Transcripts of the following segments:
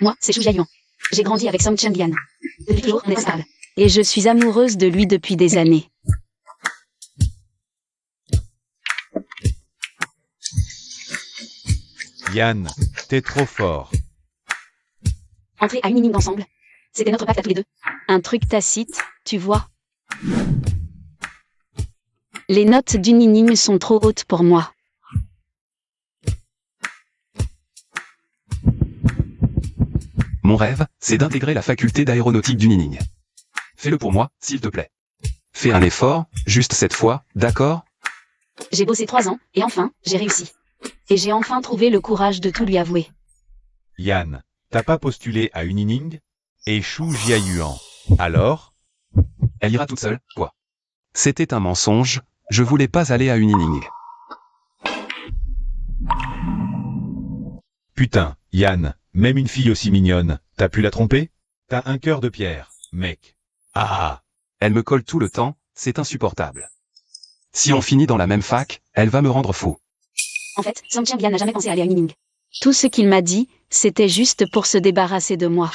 Moi, c'est Shu Jiayuan. J'ai grandi avec Song Chengyan. Depuis toujours, on est stable. Et je suis amoureuse de lui depuis des années. Yan, t'es trop fort. Entrer à une énigme ensemble. C'était notre pacte à tous les deux. Un truc tacite, tu vois. Les notes d'une énigme sont trop hautes pour moi. Mon rêve, c'est d'intégrer la faculté d'aéronautique du Nining. Fais-le pour moi, s'il te plaît. Fais un effort, juste cette fois, d'accord? J'ai bossé 3 ans, et enfin, j'ai réussi. Et j'ai enfin trouvé le courage de tout lui avouer. Yan, t'as pas postulé à Unining? Et Shu Jiayuan. Alors? Elle ira toute seule, quoi. C'était un mensonge, je voulais pas aller à une Nining. Putain, Yan, même une fille aussi mignonne, t'as pu la tromper? T'as un cœur de pierre, mec. Ah. Elle me colle tout le temps, c'est insupportable. Si on finit dans la même fac, elle va me rendre fou. En fait, Song Chengyan n'a jamais pensé aller à une énigme. Tout ce qu'il m'a dit, c'était juste pour se débarrasser de moi.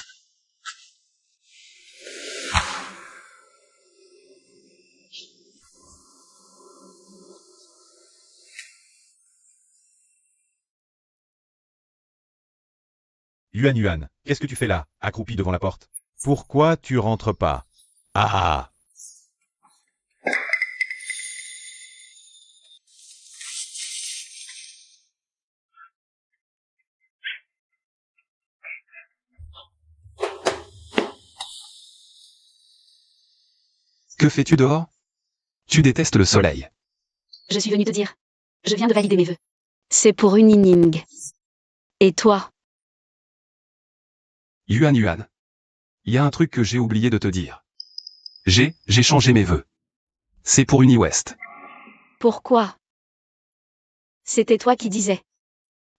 Yuan, qu'est-ce que tu fais là, accroupi devant la porte? Pourquoi tu rentres pas? Ah. Que fais-tu dehors? Tu détestes le soleil. Je suis venu te dire. Je viens de valider mes vœux. C'est pour une énigme. Et toi? Yuan. Il y a un truc que j'ai oublié de te dire. J'ai changé mes vœux. C'est pour UniWest. Pourquoi? C'était toi qui disais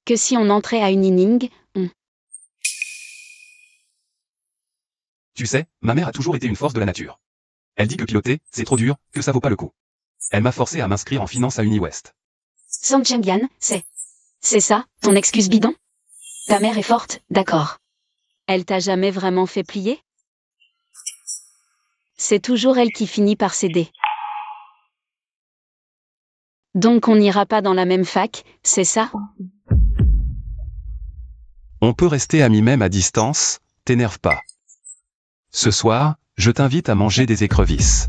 que si on entrait à une énigme, on... Tu sais, ma mère a toujours été une force de la nature. Elle dit que piloter, c'est trop dur, que ça vaut pas le coup. Elle m'a forcé à m'inscrire en finance à UniWest. Song Chengyan, c'est ça, ton excuse bidon? ta mère est forte, d'accord. Elle t'a jamais vraiment fait plier? C'est toujours elle qui finit par céder. Donc on n'ira pas dans la même fac, c'est ça? On peut rester amis même à distance, t'énerve pas. Ce soir, je t'invite à manger des écrevisses.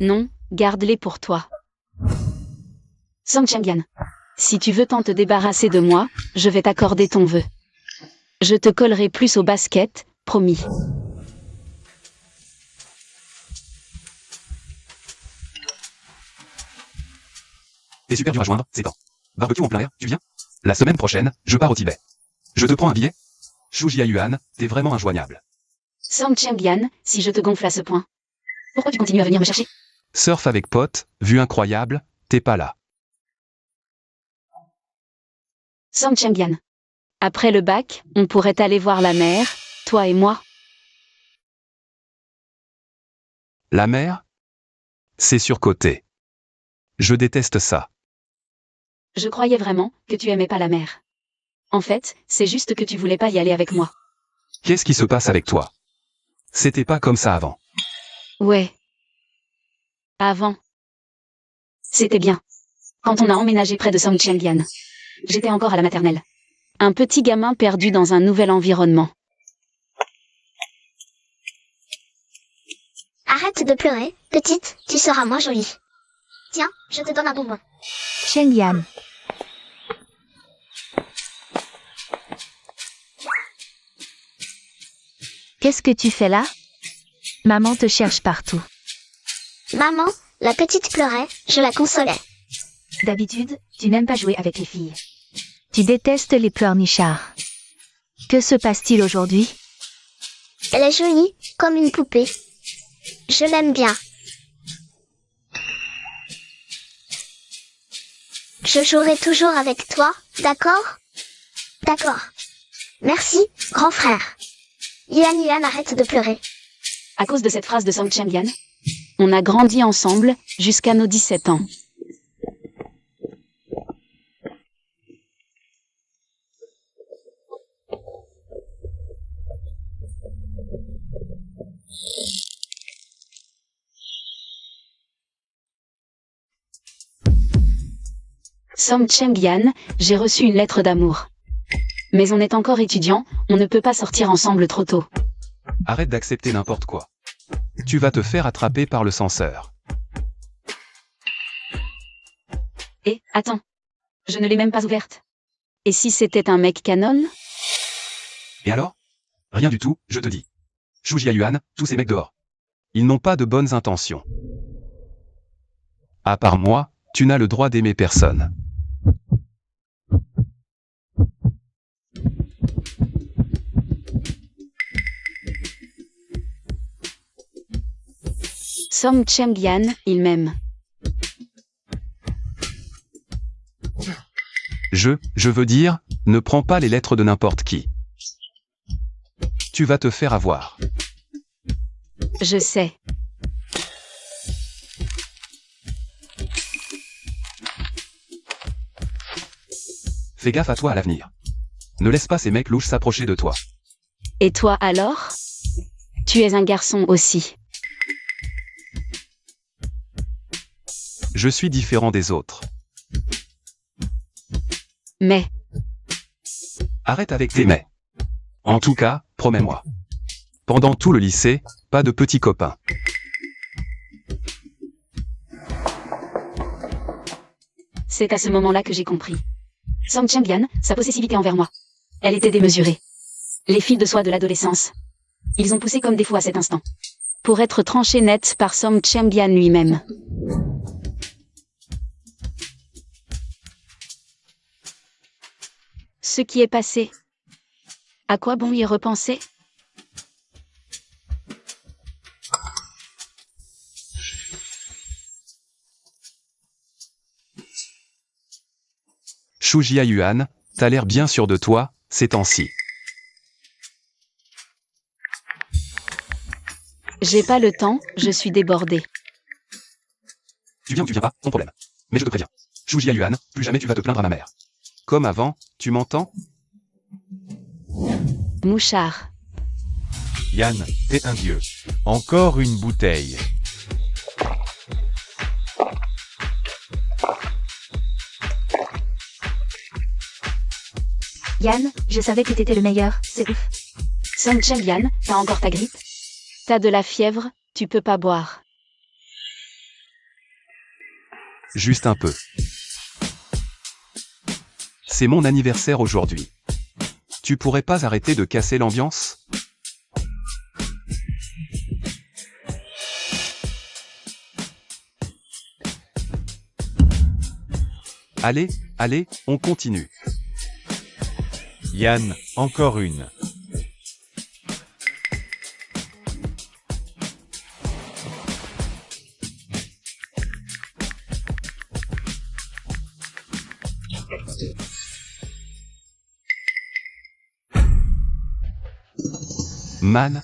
Non, garde-les pour toi. Song Chengyan. Si tu veux tant te débarrasser de moi, je vais t'accorder ton vœu. Je te collerai plus au basket, promis. T'es super dur à joindre, c'est temps. Barbecue en plein air, tu viens? La semaine prochaine, je pars au Tibet. Je te prends un billet? Shu Jiayuan, t'es vraiment injoignable. Song Chengyan, si je te gonfle à ce point. Pourquoi tu continues à venir me chercher? Surf avec pote, vue incroyable, t'es pas là. Song Chengyan. Après le bac, on pourrait aller voir la mer, toi et moi. La mer? C'est surcoté. Je déteste ça. Je croyais vraiment que tu aimais pas la mer. En fait, c'est juste que tu voulais pas y aller avec moi. Qu'est-ce qui se passe avec toi? C'était pas comme ça avant. Ouais. Avant. C'était bien. Quand on a emménagé près de Song Chengyan. J'étais encore à la maternelle. Un petit gamin perdu dans un nouvel environnement. Arrête de pleurer, petite, tu seras moins jolie. Tiens, je te donne un bonbon. Chengyan. Qu'est-ce que tu fais là? Maman te cherche partout. Maman, la petite pleurait, je la consolais. D'habitude, tu n'aimes pas jouer avec les filles. Tu détestes les pleurnichards. Que se passe-t-il aujourd'hui? Elle est jolie, comme une poupée. Je l'aime bien. Je jouerai toujours avec toi, d'accord? D'accord. Merci, grand frère. Yuan, arrête de pleurer. À cause de cette phrase de Song Chengyan, on a grandi ensemble, jusqu'à nos 17 ans. Song Cheng-Yan, j'ai reçu une lettre d'amour. Mais on est encore étudiant, on ne peut pas sortir ensemble trop tôt. Arrête d'accepter n'importe quoi. Tu vas te faire attraper par le censeur. Et, attends. Je ne l'ai même pas ouverte. Et si c'était un mec canon? Et alors? Rien du tout, je te dis. Shu Jiayuan, tous ces mecs dehors. Ils n'ont pas de bonnes intentions. À part moi, tu n'as le droit d'aimer personne. Song Cheng-Yan, il m'aime. Je veux dire, ne prends pas les lettres de n'importe qui. Tu vas te faire avoir. Je sais. Fais gaffe à toi à l'avenir. Ne laisse pas ces mecs louches s'approcher de toi. Et toi alors? Tu es un garçon aussi. Je suis différent des autres. Mais, Arrête avec tes mais. En tout cas, promets-moi. Pendant tout le lycée, pas de petits copains. c'est à ce moment-là que j'ai compris. Song Cheng-Yan, sa possessivité envers moi. Elle était démesurée. Les fils de soie de l'adolescence. Ils ont poussé comme des fous à cet instant. Pour être tranché net par Song Cheng-Yan lui-même. Ce qui est passé. À quoi bon y repenser? Shu Jiayuan, t'as l'air bien sûr de toi, ces temps-ci. J'ai pas le temps, je suis débordée. Tu viens ou tu viens pas, ton problème. Mais je te préviens. Shu Jiayuan, plus jamais tu vas te plaindre à ma mère. Comme avant, tu m'entends? Mouchard. Yann, t'es un dieu. Encore une bouteille. Yann, je savais que t'étais le meilleur, c'est ouf. Song Cheng-Yan, t'as encore ta grippe? T'as de la fièvre, tu peux pas boire. Juste un peu. C'est mon anniversaire aujourd'hui. Tu pourrais pas arrêter de casser l'ambiance? Allez, allez, on continue. Yann, encore une. Man.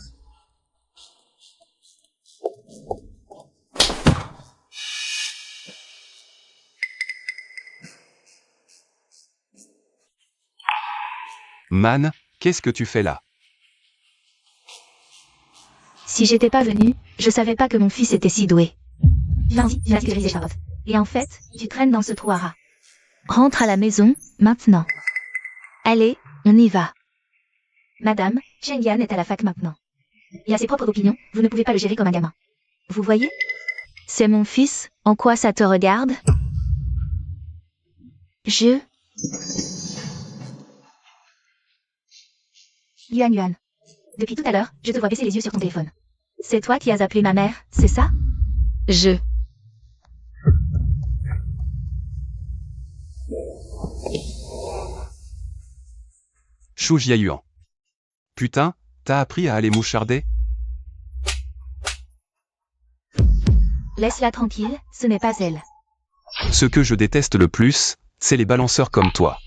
Man, qu'est-ce que tu fais là? Si j'étais pas venue, je savais pas que mon fils était si doué. Vas-y, tu vas sécuriser Charlotte. Et en fait, tu traînes dans ce trou à rats. Rentre à la maison, maintenant. Allez, on y va. Madame, Cheng-Yan est à la fac maintenant. Il a ses propres opinions, vous ne pouvez pas le gérer comme un gamin. Vous voyez? C'est mon fils, en quoi ça te regarde? Yuan. Depuis tout à l'heure, je te vois baisser les yeux sur ton téléphone. C'est toi qui as appelé ma mère, c'est ça? Shu Jiayuan. Putain, t'as appris à aller moucharder? Laisse-la tranquille, ce n'est pas elle. Ce que je déteste le plus, c'est les balanceurs comme toi.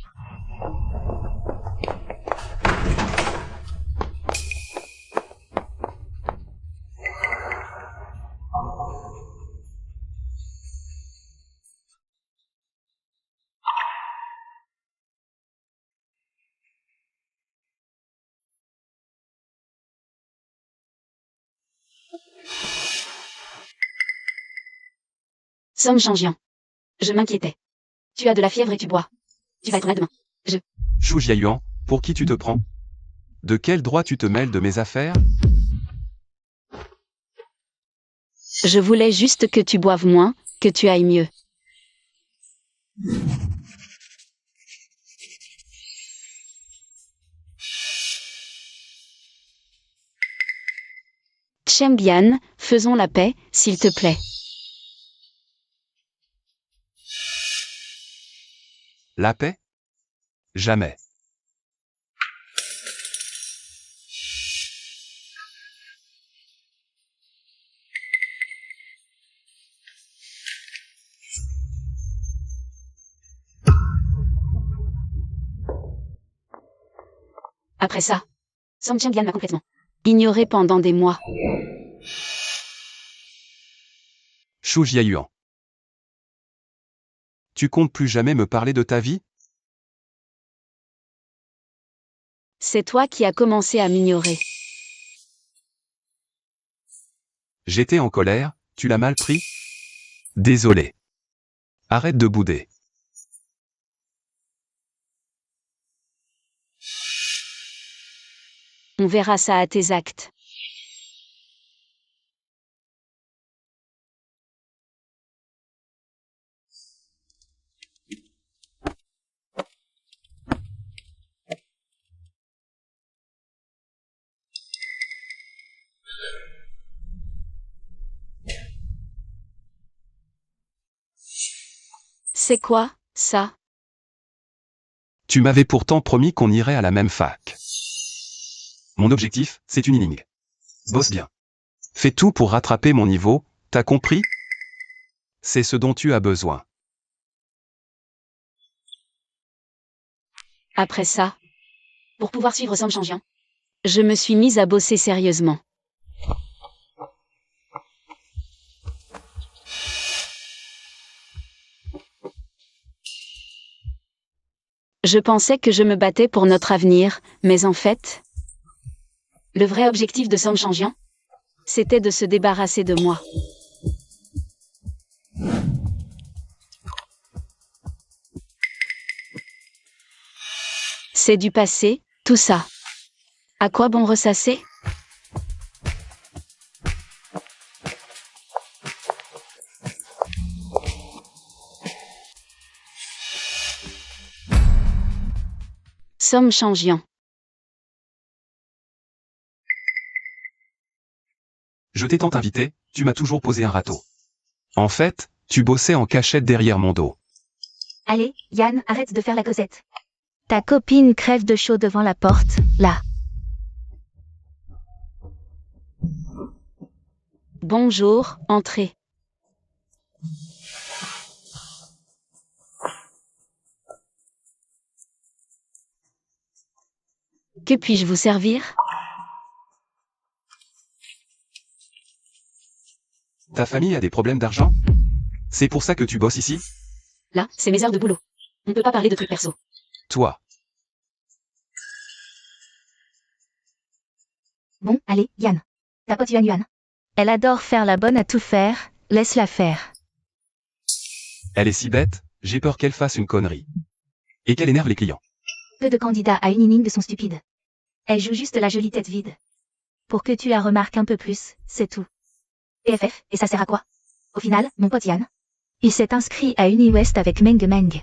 Song Cheng-Yan. Je m'inquiétais. Tu as de la fièvre et tu bois. Tu vas être malade demain. Shu Jiayuan, pour qui tu te prends? De quel droit tu te mêles de mes affaires? Je voulais juste que tu boives moins, que tu ailles mieux. Chembian, faisons la paix, s'il te plaît. La paix? Jamais. Après ça, Song Chembian m'a complètement ignoré pendant des mois. Shu Jiayuan. Tu comptes plus jamais me parler de ta vie? C'est toi qui as commencé à m'ignorer. J'étais en colère, tu l'as mal pris? Désolé. Arrête de bouder. On verra ça à tes actes. C'est quoi, ça? Tu m'avais pourtant promis qu'on irait à la même fac. Mon objectif, c'est une inning. Bosse bien. Fais tout pour rattraper mon niveau, t'as compris? C'est ce dont tu as besoin. Après ça, pour pouvoir suivre Song Changjian, je me suis mise à bosser sérieusement. Je pensais que je me battais pour notre avenir, mais en fait, le vrai objectif de Song Changjian, c'était de se débarrasser de moi. C'est du passé, tout ça. À quoi bon ressasser? Song Changjian. Je t'ai tant invité, tu m'as toujours posé un râteau. En fait, tu bossais en cachette derrière mon dos. Allez, Yann, arrête de faire la Cosette. Ta copine crève de chaud devant la porte, là. Bonjour, entrez. Que puis-je vous servir? Ta famille a des problèmes d'argent? C'est pour ça que tu bosses ici? Là, c'est mes heures de boulot. On ne peut pas parler de trucs perso. Toi. Bon, allez, Yann. Ta pote Yuan. Elle adore faire la bonne à tout faire, laisse-la faire. Elle est si bête, j'ai peur qu'elle fasse une connerie. Et qu'elle énerve les clients. Peu de candidats à une inning sont stupides. Elle joue juste la jolie tête vide. Pour que tu la remarques un peu plus, c'est tout. PFF, et ça sert à quoi? Au final, mon pote Yann, il s'est inscrit à UniWest avec Meng Meng.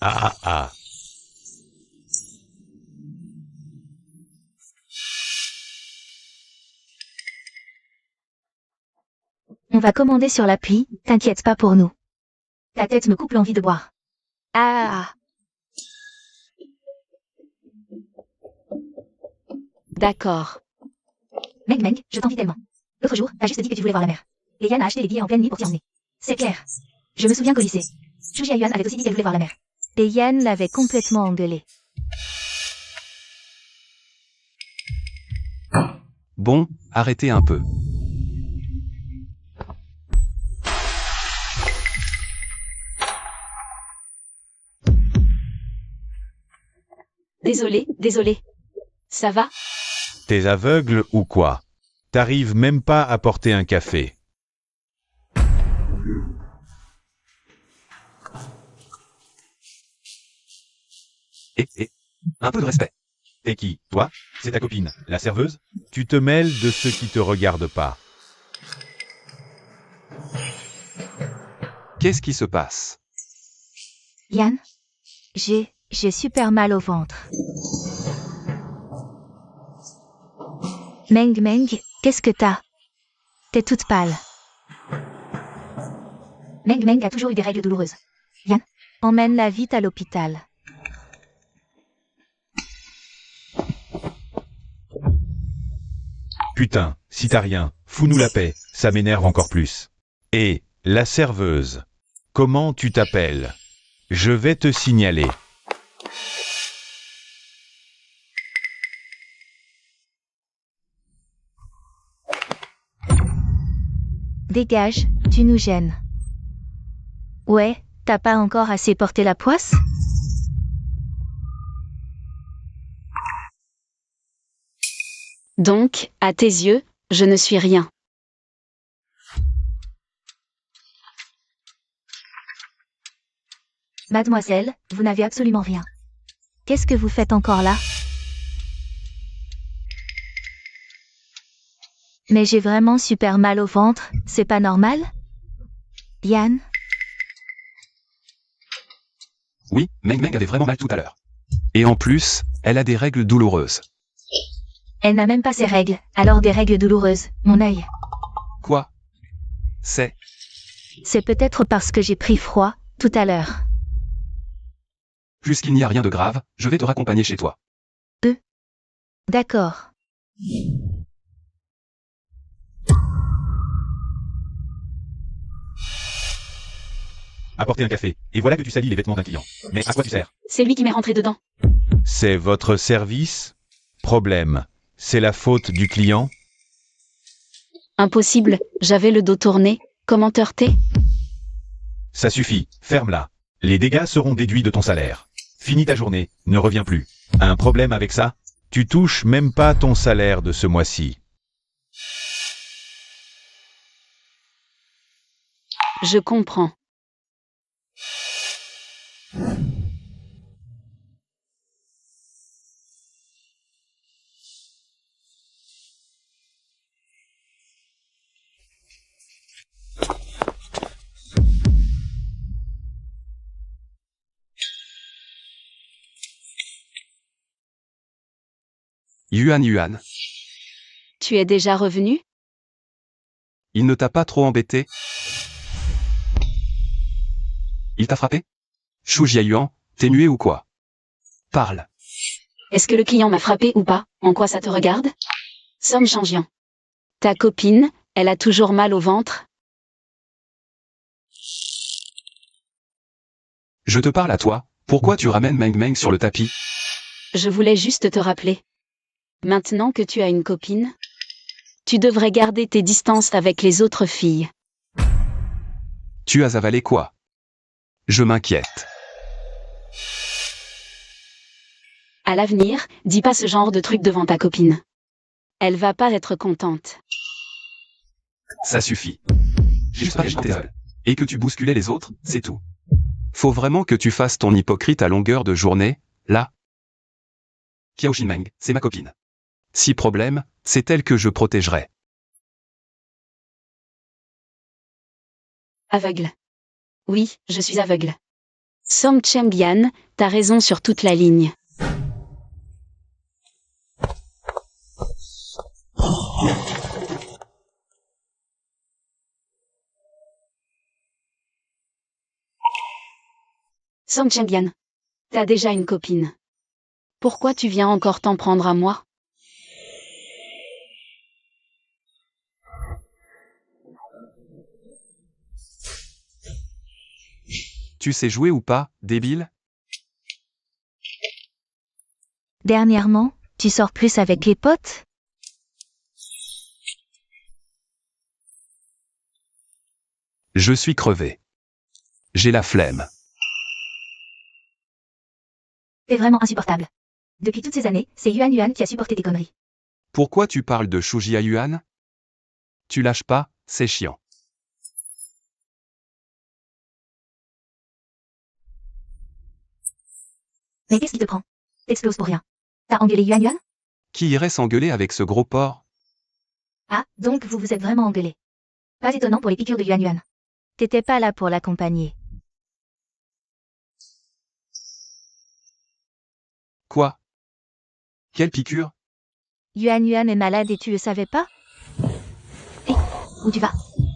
Ah ah ah. On va commander sur l'appli, t'inquiète pas pour nous. Ta tête me coupe l'envie de boire. Ah. D'accord. Meng Meng, je t'envie tellement. L'autre jour, t'as juste dit que tu voulais voir la mer. Et Yann a acheté les billets en pleine nuit pour t'y emmener. C'est clair. Je me souviens qu'au lycée, Shu Jiayuan avait aussi dit qu'elle voulait voir la mer. Et Yann l'avait complètement engueulé. Bon, arrêtez un peu. Désolé. Ça va? T'es aveugle ou quoi? T'arrives même pas à porter un café. Un peu de respect. T'es qui? Toi? C'est ta copine, la serveuse? Tu te mêles de ceux qui te regardent pas. Qu'est-ce qui se passe? Yann, j'ai super mal au ventre. Meng Meng, qu'est-ce que t'as? T'es toute pâle. Meng Meng a toujours eu des règles douloureuses. Yann, emmène-la vite à l'hôpital. Putain, si t'as rien, fous-nous la paix, ça m'énerve encore plus. Et, la serveuse. Comment tu t'appelles? Je vais te signaler. Dégage, tu nous gênes. Ouais, t'as pas encore assez porté la poisse? Donc, à tes yeux, je ne suis rien. Mademoiselle, vous n'avez absolument rien. Qu'est-ce que vous faites encore là? Mais j'ai vraiment super mal au ventre, c'est pas normal? Yann? Oui, Meng Meng avait vraiment mal tout à l'heure. Et en plus, elle a des règles douloureuses. Elle n'a même pas ses règles, alors des règles douloureuses, mon œil. Quoi? C'est... C'est peut-être parce que j'ai pris froid, tout à l'heure. Puisqu'il n'y a rien de grave, je vais te raccompagner chez toi. D'accord. Apportez un café, et voilà que tu salis les vêtements d'un client. Mais à quoi tu sers? C'est lui qui m'est rentré dedans. C'est votre service? Problème. C'est la faute du client? Impossible, j'avais le dos tourné. Comment te heurter? Ça suffit, ferme-la. Les dégâts seront déduits de ton salaire. Finis ta journée, ne reviens plus. Un problème avec ça? Tu touches même pas ton salaire de ce mois-ci. Je comprends. Yuan, Tu es déjà revenu? il ne t'a pas trop embêté? Il t'a frappé? Shu Jiayuan, t'es muet ou quoi? Parle. Est-ce que le client m'a frappé ou pas? En quoi ça te regarde? Somme changeant. Ta copine, elle a toujours mal au ventre? Je te parle à toi, pourquoi tu ramènes Meng Meng sur le tapis? Je voulais juste te rappeler. Maintenant que tu as une copine, tu devrais garder tes distances avec les autres filles. Tu as avalé quoi? Je m'inquiète. À l'avenir, dis pas ce genre de truc devant ta copine. Elle va pas être contente. Ça suffit. J'ai juste pas que j'étais seul. Et que tu bousculais les autres, c'est tout. Faut vraiment que tu fasses ton hypocrite à longueur de journée, là? Kiao Shinmeng, c'est ma copine. Si problème, c'est elle que je protégerai. Aveugle. Oui, je suis aveugle. Song Cheng-yan, t'as raison sur toute la ligne. Song Cheng-yan, t'as déjà une copine. Pourquoi tu viens encore t'en prendre à moi? Tu sais jouer ou pas, débile? Dernièrement, tu sors plus avec les potes? Je suis crevé. J'ai la flemme. T'es vraiment insupportable. Depuis toutes ces années, c'est Yuan qui a supporté tes conneries. Pourquoi tu parles de Shu Jiayuan? Tu lâches pas, c'est chiant. Mais qu'est-ce qui te prend? T'exploses pour rien. T'as engueulé Yuan Yuan? Qui irait s'engueuler avec ce gros porc? Ah, donc vous vous êtes vraiment engueulé. Pas étonnant pour les piqûres de Yuan Yuan. T'étais pas là pour l'accompagner. Quoi? Quelle piqûre? Yuan Yuan est malade et tu le savais pas? Hé, où tu vas?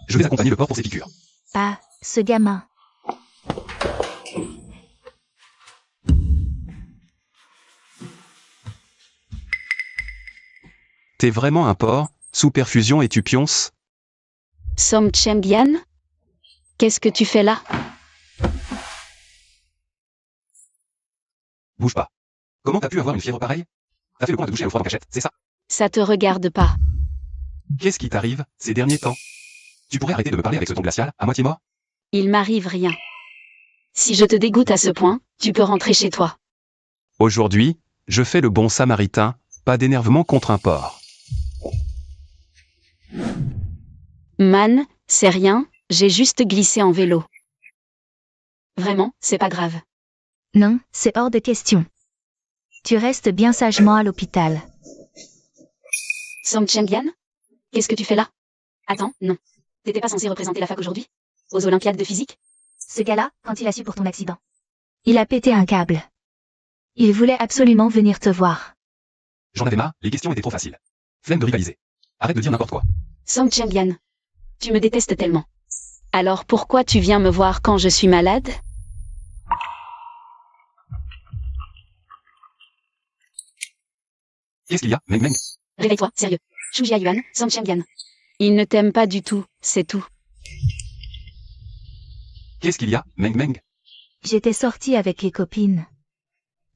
Je vais accompagner le porc pour ses piqûres. Ah, ce gamin. T'es vraiment un porc, sous perfusion et tu pionces? Song Cheng-yan? Qu'est-ce que tu fais là? Bouge pas. Comment t'as pu avoir une fièvre pareille? T'as fait le point de doucher au froid en cachette, c'est ça? Ça te regarde pas. Qu'est-ce qui t'arrive, ces derniers temps? Tu pourrais arrêter de me parler avec ce ton glacial, à moitié mort? Il m'arrive rien. Si je te dégoûte à ce point, tu peux rentrer chez toi. Aujourd'hui, je fais le bon samaritain, pas d'énervement contre un porc. Man, c'est rien, j'ai juste glissé en vélo. Vraiment, c'est pas grave. Non, c'est hors de question. Tu restes bien sagement à l'hôpital. Song Cheng-yan? Qu'est-ce que tu fais là? Attends, non. T'étais pas censé représenter la fac aujourd'hui? Aux Olympiades de physique? Ce gars-là, quand il a su pour ton accident, il a pété un câble. Il voulait absolument venir te voir. J'en avais marre, les questions étaient trop faciles. Flemme de rivaliser. Arrête de dire n'importe quoi. Song Cheng-yan, tu me détestes tellement. Alors pourquoi tu viens me voir quand je suis malade? Qu'est-ce qu'il y a, Meng Meng? Réveille-toi, sérieux. Shujia Yuan, Song Cheng-yan. Il ne t'aime pas du tout, c'est tout. Qu'est-ce qu'il y a, Meng Meng? J'étais sortie avec les copines.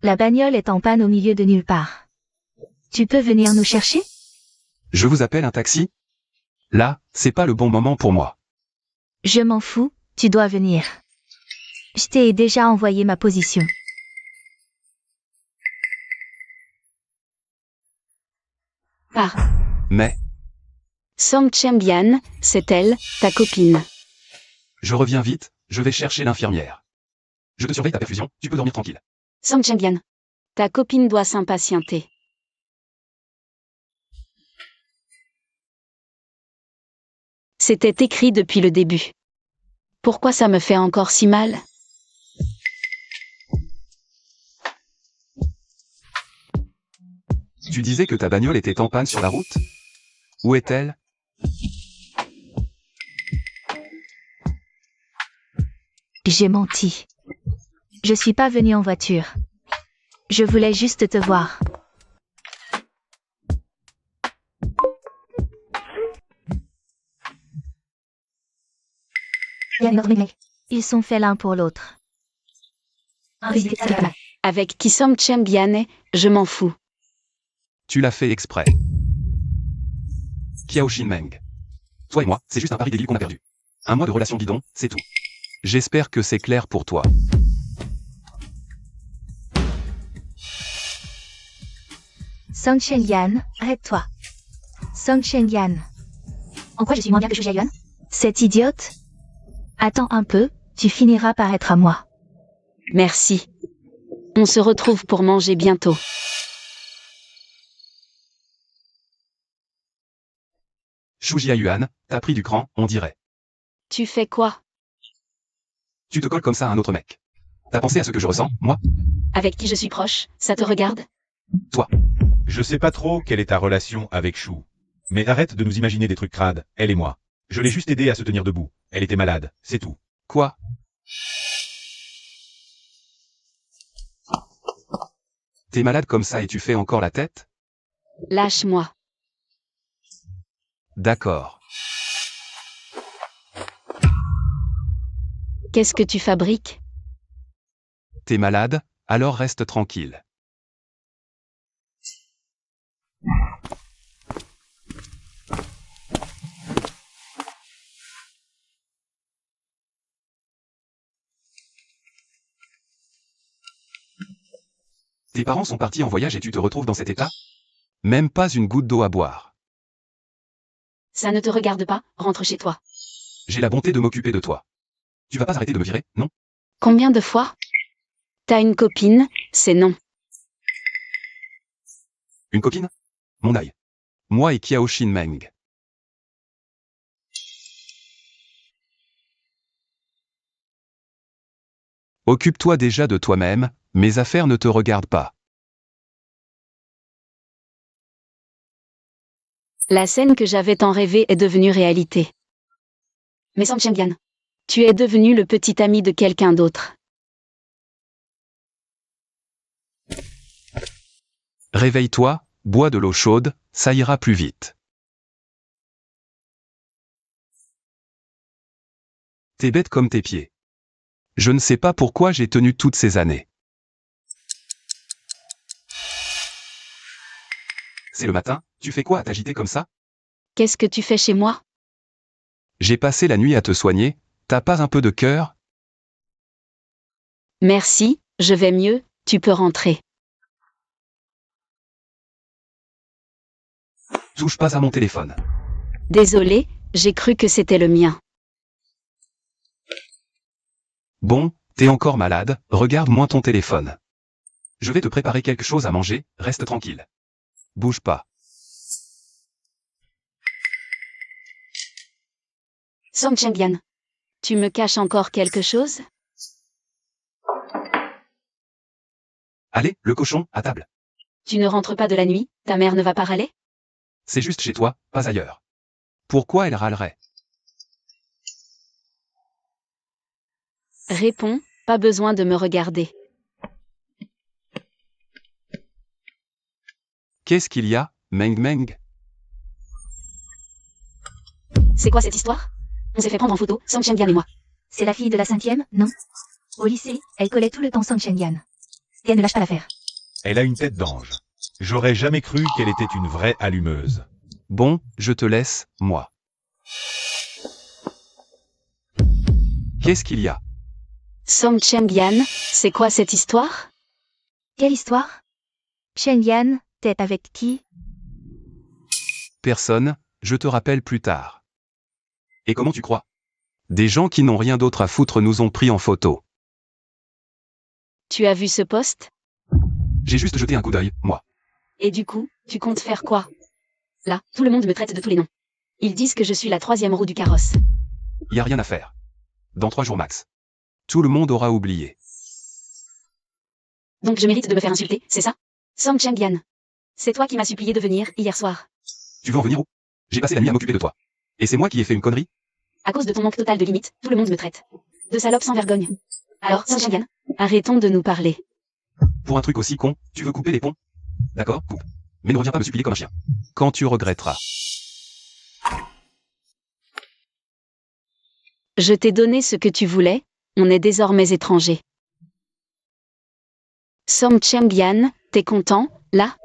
La bagnole est en panne au milieu de nulle part. Tu peux venir nous chercher? Je vous appelle un taxi? Là, c'est pas le bon moment pour moi. Je m'en fous, tu dois venir. Je t'ai déjà envoyé ma position. Pars. Mais, Song Cheng-yan, c'est elle, ta copine. je reviens vite, je vais chercher l'infirmière. Je te surveille ta perfusion, tu peux dormir tranquille. Song Cheng-yan. Ta copine doit s'impatienter. C'était écrit depuis le début. Pourquoi ça me fait encore si mal? Tu disais que ta bagnole était en panne sur la route? Où est-elle? J'ai menti. Je suis pas venue en voiture. Je voulais juste te voir. Ils sont faits l'un pour l'autre. Avec qui Song Cheng-yan est, je m'en fous. Tu l'as fait exprès. Kiao Shin Meng. Toi et moi, c'est juste un pari débile qu'on a perdu. Un mois de relation bidon, c'est tout. J'espère que c'est clair pour toi. Song Cheng-yan, arrête-toi. Song Cheng-yan. En quoi je suis moins bien que Shujia Yuan? Cette idiote? Attends un peu, tu finiras par être à moi. Merci. On se retrouve pour manger bientôt. Shujia Yuan, t'as pris du cran, on dirait. Tu fais quoi? Tu te colles comme ça à un autre mec. T'as pensé à ce que je ressens, moi? Avec qui je suis proche, ça te regarde? Toi. Je sais pas trop quelle est ta relation avec Chou. Mais arrête de nous imaginer des trucs crades, elle et moi. Je l'ai juste aidée à se tenir debout. Elle était malade, c'est tout. Quoi? T'es malade comme ça et tu fais encore la tête? Lâche-moi. D'accord. Qu'est-ce que tu fabriques? T'es malade, alors reste tranquille. Tes parents sont partis en voyage et tu te retrouves dans cet état? Même pas une goutte d'eau à boire. Ça ne te regarde pas, rentre chez toi. J'ai la bonté de m'occuper de toi. Tu vas pas arrêter de me virer, non? Combien de fois? T'as une copine, c'est non. Une copine? Mon œil. Moi et Kiao Shin Meng. Occupe-toi déjà de toi-même, mes affaires ne te regardent pas. La scène que j'avais tant rêvée est devenue réalité. Mais Song Chengyan. Tu es devenu le petit ami de quelqu'un d'autre. Réveille-toi, bois de l'eau chaude, ça ira plus vite. T'es bête comme tes pieds. Je ne sais pas pourquoi j'ai tenu toutes ces années. C'est le matin, tu fais quoi à t'agiter comme ça? Qu'est-ce que tu fais chez moi? J'ai passé la nuit à te soigner, t'as pas un peu de cœur? Merci, je vais mieux, tu peux rentrer. Touche pas à mon téléphone. Désolé, j'ai cru que c'était le mien. Bon, t'es encore malade, regarde moins ton téléphone. Je vais te préparer quelque chose à manger, reste tranquille. Bouge pas. Song Chengyan. Tu me caches encore quelque chose? Allez, le cochon, à table. Tu ne rentres pas de la nuit, ta mère ne va pas râler? C'est juste chez toi, pas ailleurs. Pourquoi elle râlerait? Réponds, pas besoin de me regarder. Qu'est-ce qu'il y a, Meng Meng? C'est quoi cette histoire? On s'est fait prendre en photo, Song Chengyan et moi. C'est la fille de la 5e, non? Au lycée, elle collait tout le temps Song Chengyan. Et elle ne lâche pas l'affaire. Elle a une tête d'ange. J'aurais jamais cru qu'elle était une vraie allumeuse. Bon, je te laisse, moi. Qu'est-ce qu'il y a? Song Chengyan, c'est quoi cette histoire? Quelle histoire? Chengyan, t'es avec qui? Personne, je te rappelle plus tard. Et comment tu crois? Des gens qui n'ont rien d'autre à foutre nous ont pris en photo. Tu as vu ce post? J'ai juste jeté un coup d'œil, moi. Et du coup, tu comptes faire quoi? Là, tout le monde me traite de tous les noms. Ils disent que je suis la 3e roue du carrosse. Y a rien à faire. Dans 3 jours max. Tout le monde aura oublié. Donc je mérite de me faire insulter, c'est ça? Song Chengyan. C'est toi qui m'as supplié de venir, hier soir. Tu veux en venir où? J'ai passé la nuit à m'occuper de toi. Et c'est moi qui ai fait une connerie? À cause de ton manque total de limites, tout le monde me traite de salope sans vergogne. Alors, Song Chengyan, Arrêtons de nous parler. Pour un truc aussi con, tu veux couper les ponts? D'accord, coupe. Mais ne reviens pas me supplier comme un chien. Quand tu regretteras. Je t'ai donné ce que tu voulais, on est désormais étrangers. Song Chengyan, t'es content, là?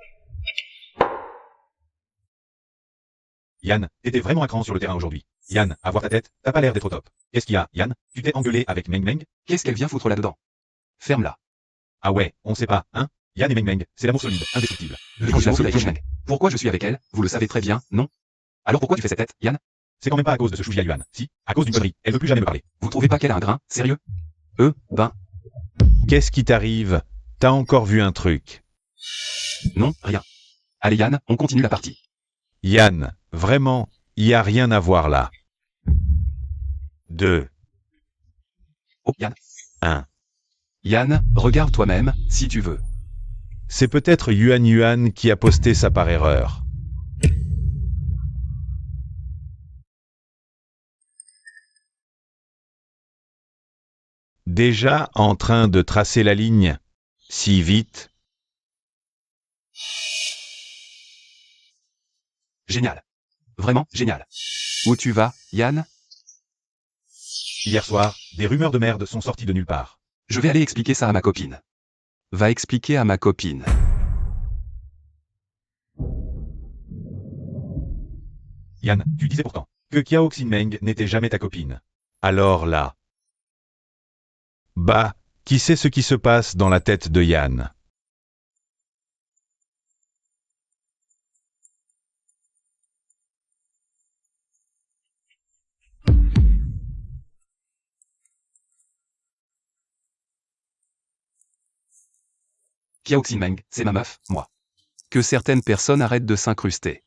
Yann, t'étais vraiment à cran sur le terrain aujourd'hui. Yann, à voir ta tête, t'as pas l'air d'être au top. Qu'est-ce qu'il y a, Yann? Tu t'es engueulé avec Meng Meng? Qu'est-ce qu'elle vient foutre là-dedans? Ferme-la. Ah ouais, on sait pas, hein? Yann et Meng Meng, c'est l'amour solide, indestructible. Pourquoi je suis avec elle? Vous le savez très bien, non? Alors pourquoi tu fais cette tête, Yann? C'est quand même pas à cause de ce chouïa Yuan. Si, à cause d'une connerie. Elle veut plus jamais me parler. Vous trouvez pas qu'elle a un grain? Sérieux? Ben, Qu'est-ce qui t'arrive? T'as encore vu un truc. non, rien. Allez Yann, on continue la partie. Yann, vraiment, y a rien à voir là. 2, Oh Yann. 1. Yann, regarde toi-même, si tu veux. C'est peut-être Yuan qui a posté ça par erreur. Déjà en train de tracer la ligne? Si vite? Génial. Vraiment, génial. Où tu vas, Yann? Hier soir, des rumeurs de merde sont sorties de nulle part. Je vais aller expliquer ça à ma copine. Va expliquer à ma copine. Yann, tu disais pourtant que Kiao Xinmeng n'était jamais ta copine. Alors là... Bah, qui sait ce qui se passe dans la tête de Yann? Kiao Xinmeng, c'est ma meuf, moi. Que certaines personnes arrêtent de s'incruster.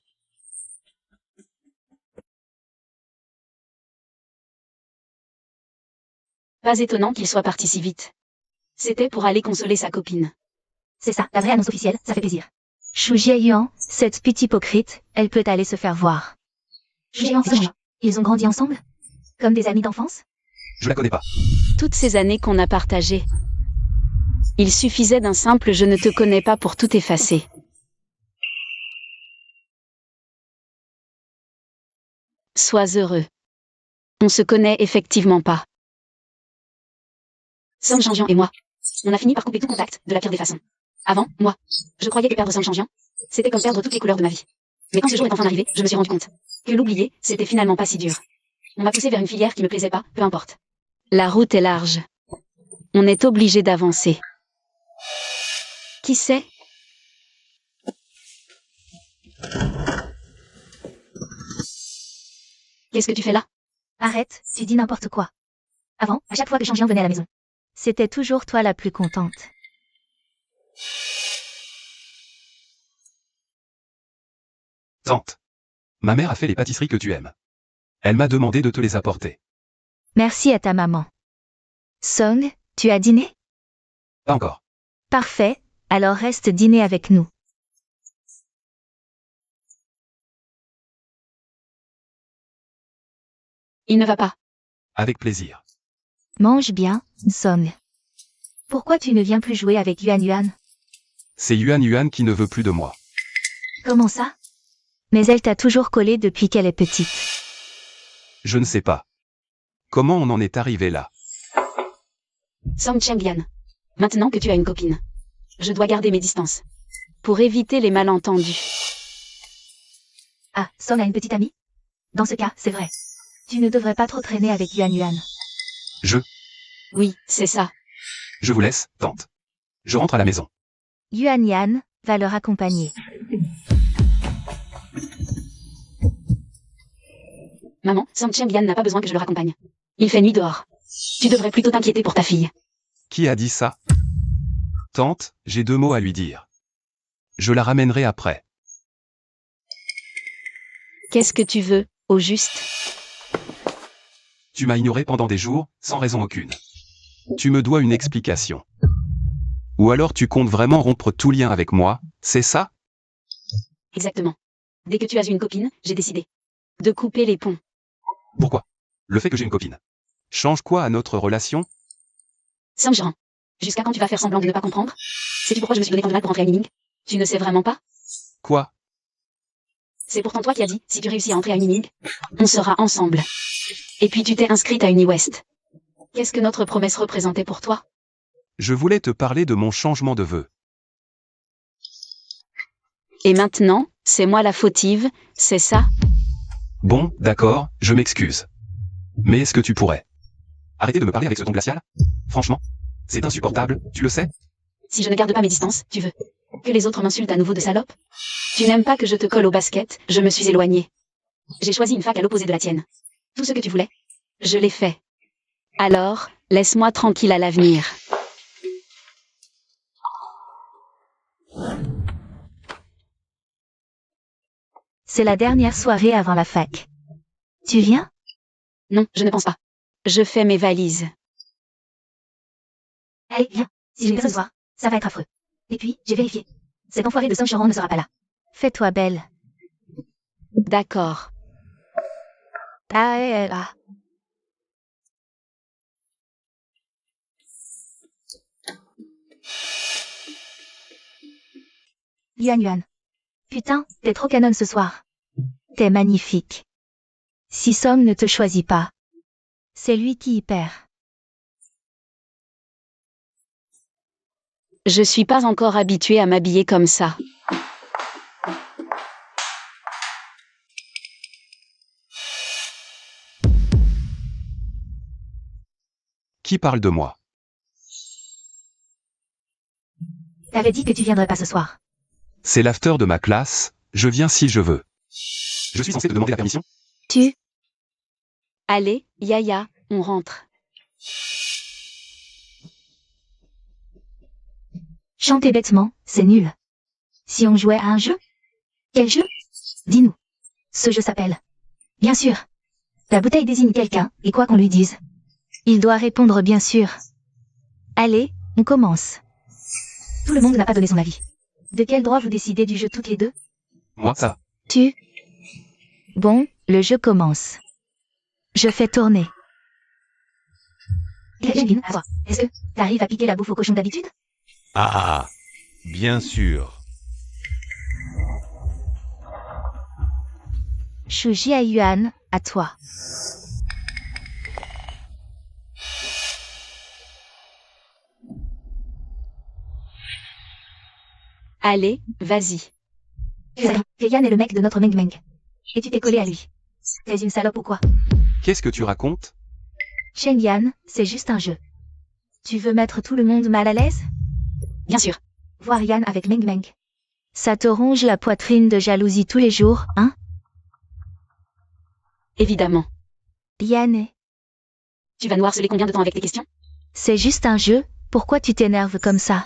Pas étonnant qu'il soit parti si vite. C'était pour aller consoler sa copine. C'est ça, la vraie annonce officielle, ça fait plaisir. Shu Jieyuan, cette petite hypocrite, elle peut aller se faire voir. Shu Jieyuan, ils ont grandi ensemble? Comme des amis d'enfance? Je la connais pas. Toutes ces années qu'on a partagées. Il suffisait d'un simple « je ne te connais pas » pour tout effacer. Sois heureux. On se connaît effectivement pas. Song Chanjian et moi. On a fini par couper tout contact, de la pire des façons. Avant, moi, je croyais que perdre Song Chanjian, c'était comme perdre toutes les couleurs de ma vie. Mais quand ce jour est enfin arrivé, je me suis rendu compte que l'oublier, c'était finalement pas si dur. On m'a poussé vers une filière qui me plaisait pas, peu importe. La route est large. On est obligé d'avancer. Qui sait? Qu'est-ce que tu fais là? Arrête, tu dis n'importe quoi. Avant, à chaque fois que Chanjian venait à la maison, c'était toujours toi la plus contente. Tante. Ma mère a fait les pâtisseries que tu aimes. Elle m'a demandé de te les apporter. Merci à ta maman. Song, tu as dîné? Pas encore. Parfait, alors reste dîner avec nous. Il ne va pas. Avec plaisir. Mange bien, Song. Pourquoi tu ne viens plus jouer avec Yuan Yuan? C'est Yuan Yuan qui ne veut plus de moi. Comment ça? Mais elle t'a toujours collé depuis qu'elle est petite. Je ne sais pas. Comment on en est arrivé là? Song Changlian. Maintenant que tu as une copine, je dois garder mes distances. Pour éviter les malentendus. Ah, Song a une petite amie? Dans ce cas, c'est vrai. Tu ne devrais pas trop traîner avec Yuan Yuan. Oui, c'est ça. Je vous laisse, tante. Je rentre à la maison. Yuan Yuan va leur accompagner. Maman, Song Changlian n'a pas besoin que je le raccompagne. Il fait nuit dehors. Tu devrais plutôt t'inquiéter pour ta fille. Qui a dit ça? Tante, j'ai 2 mots à lui dire. Je la ramènerai après. Qu'est-ce que tu veux, au juste? Tu m'as ignoré pendant des jours, sans raison aucune. Tu me dois une explication. Ou alors tu comptes vraiment rompre tout lien avec moi, c'est ça? Exactement. Dès que tu as eu une copine, j'ai décidé de couper les ponts. Pourquoi? Le fait que j'ai une copine change quoi à notre relation? Saint-Jean. Jusqu'à quand tu vas faire semblant de ne pas comprendre? Sais-tu pourquoi je me suis donné tant de mal pour entrer à Unining? Tu ne sais vraiment pas? Quoi? C'est pourtant toi qui as dit, si tu réussis à entrer à Unining, on sera ensemble. Et puis tu t'es inscrite à UniWest. Qu'est-ce que notre promesse représentait pour toi? Je voulais te parler de mon changement de vœu. Et maintenant, c'est moi la fautive, c'est ça? Bon, d'accord, je m'excuse. Mais est-ce que tu pourrais arrêter de me parler avec ce ton glacial? Franchement, c'est insupportable, tu le sais? Si je ne garde pas mes distances, tu veux que les autres m'insultent à nouveau de salope? Tu n'aimes pas que je te colle au basket, je me suis éloignée. J'ai choisi une fac à l'opposé de la tienne. Tout ce que tu voulais, je l'ai fait. Alors, laisse-moi tranquille à l'avenir. C'est la dernière soirée avant la fac. Tu viens? Non, je ne pense pas. Je fais mes valises. Allez, viens. Si j'ai personne ce soir, ça va être affreux. Et puis, j'ai vérifié. Cet enfoiré de Song Chanjian ne sera pas là. Fais-toi belle. D'accord. Ah, elle là. Yuan Yuan. Putain, t'es trop canon ce soir. T'es magnifique. Si Song ne te choisit pas, c'est lui qui y perd. Je suis pas encore habituée à m'habiller comme ça. Qui parle de moi? T'avais dit que tu viendrais pas ce soir. C'est l'after de ma classe, je viens si je veux. Je suis censé te demander la permission? Allez, Yaya, on rentre. Chanter bêtement, c'est nul. Si on jouait à un jeu? Quel jeu? Dis-nous. Ce jeu s'appelle. Bien sûr. La bouteille désigne quelqu'un, et quoi qu'on lui dise. Il doit répondre bien sûr. Allez, on commence. Tout le monde n'a pas donné son avis. De quel droit vous décidez du jeu toutes les deux? Moi, ça. Tu. Bon, le jeu commence. Je fais tourner. Kevin, à toi. Est-ce que t'arrives à piquer la bouffe au cochon d'habitude? Ah, bien sûr. Shu Jiayuan, à toi. Allez, vas-y. Yann est le mec de notre Meng Meng. Et tu t'es collé à lui. T'es une salope ou quoi? Qu'est-ce que tu racontes? Cheng Yan, c'est juste un jeu. Tu veux mettre tout le monde mal à l'aise? Bien sûr. Voir Yann avec Meng Meng. Ça te ronge la poitrine de jalousie tous les jours, hein? Évidemment. Yann est... Tu vas nous harceler combien de temps avec tes questions? C'est juste un jeu, pourquoi tu t'énerves comme ça?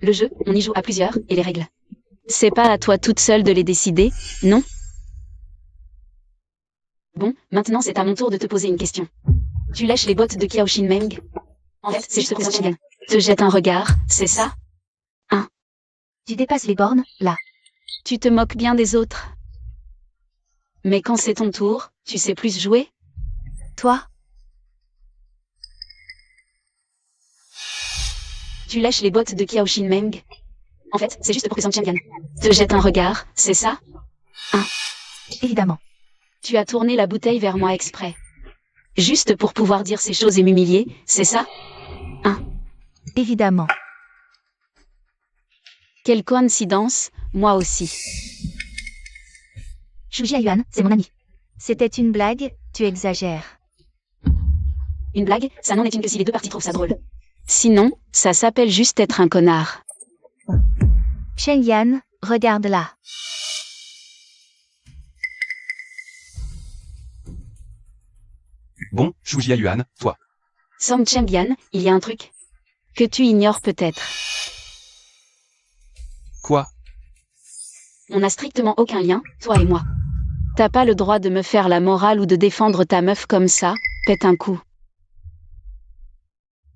Le jeu, on y joue à plusieurs, et les règles. C'est pas à toi toute seule de les décider, non? Bon, maintenant c'est à mon tour de te poser une question. Tu lèches les bottes de Qiaoshin Meng? En fait, c'est juste pour ça. Te jette un regard, c'est ça? Tu dépasses les bornes, là. Tu te moques bien des autres. Mais quand c'est ton tour, tu sais plus jouer? Toi? Tu lèches les bottes de Qiaoshin Meng? En fait, c'est juste pour que Song Qiangan te jette un regard, c'est ça? Évidemment. Tu as tourné la bouteille vers moi exprès. Juste pour pouvoir dire ces choses et m'humilier, c'est ça? Évidemment. Quelle coïncidence, moi aussi. Shu Jiayuan, c'est mon ami. C'était une blague, tu exagères. Une blague, ça n'en est une que si les deux parties trouvent ça drôle. Sinon, ça s'appelle juste être un connard. Cheng Yan, regarde là. Bon, Shu Jiayuan, toi. Song Qiangan, il y a un truc que tu ignores peut-être. Quoi? On n'a strictement aucun lien, toi et moi. T'as pas le droit de me faire la morale ou de défendre ta meuf comme ça, pète un coup.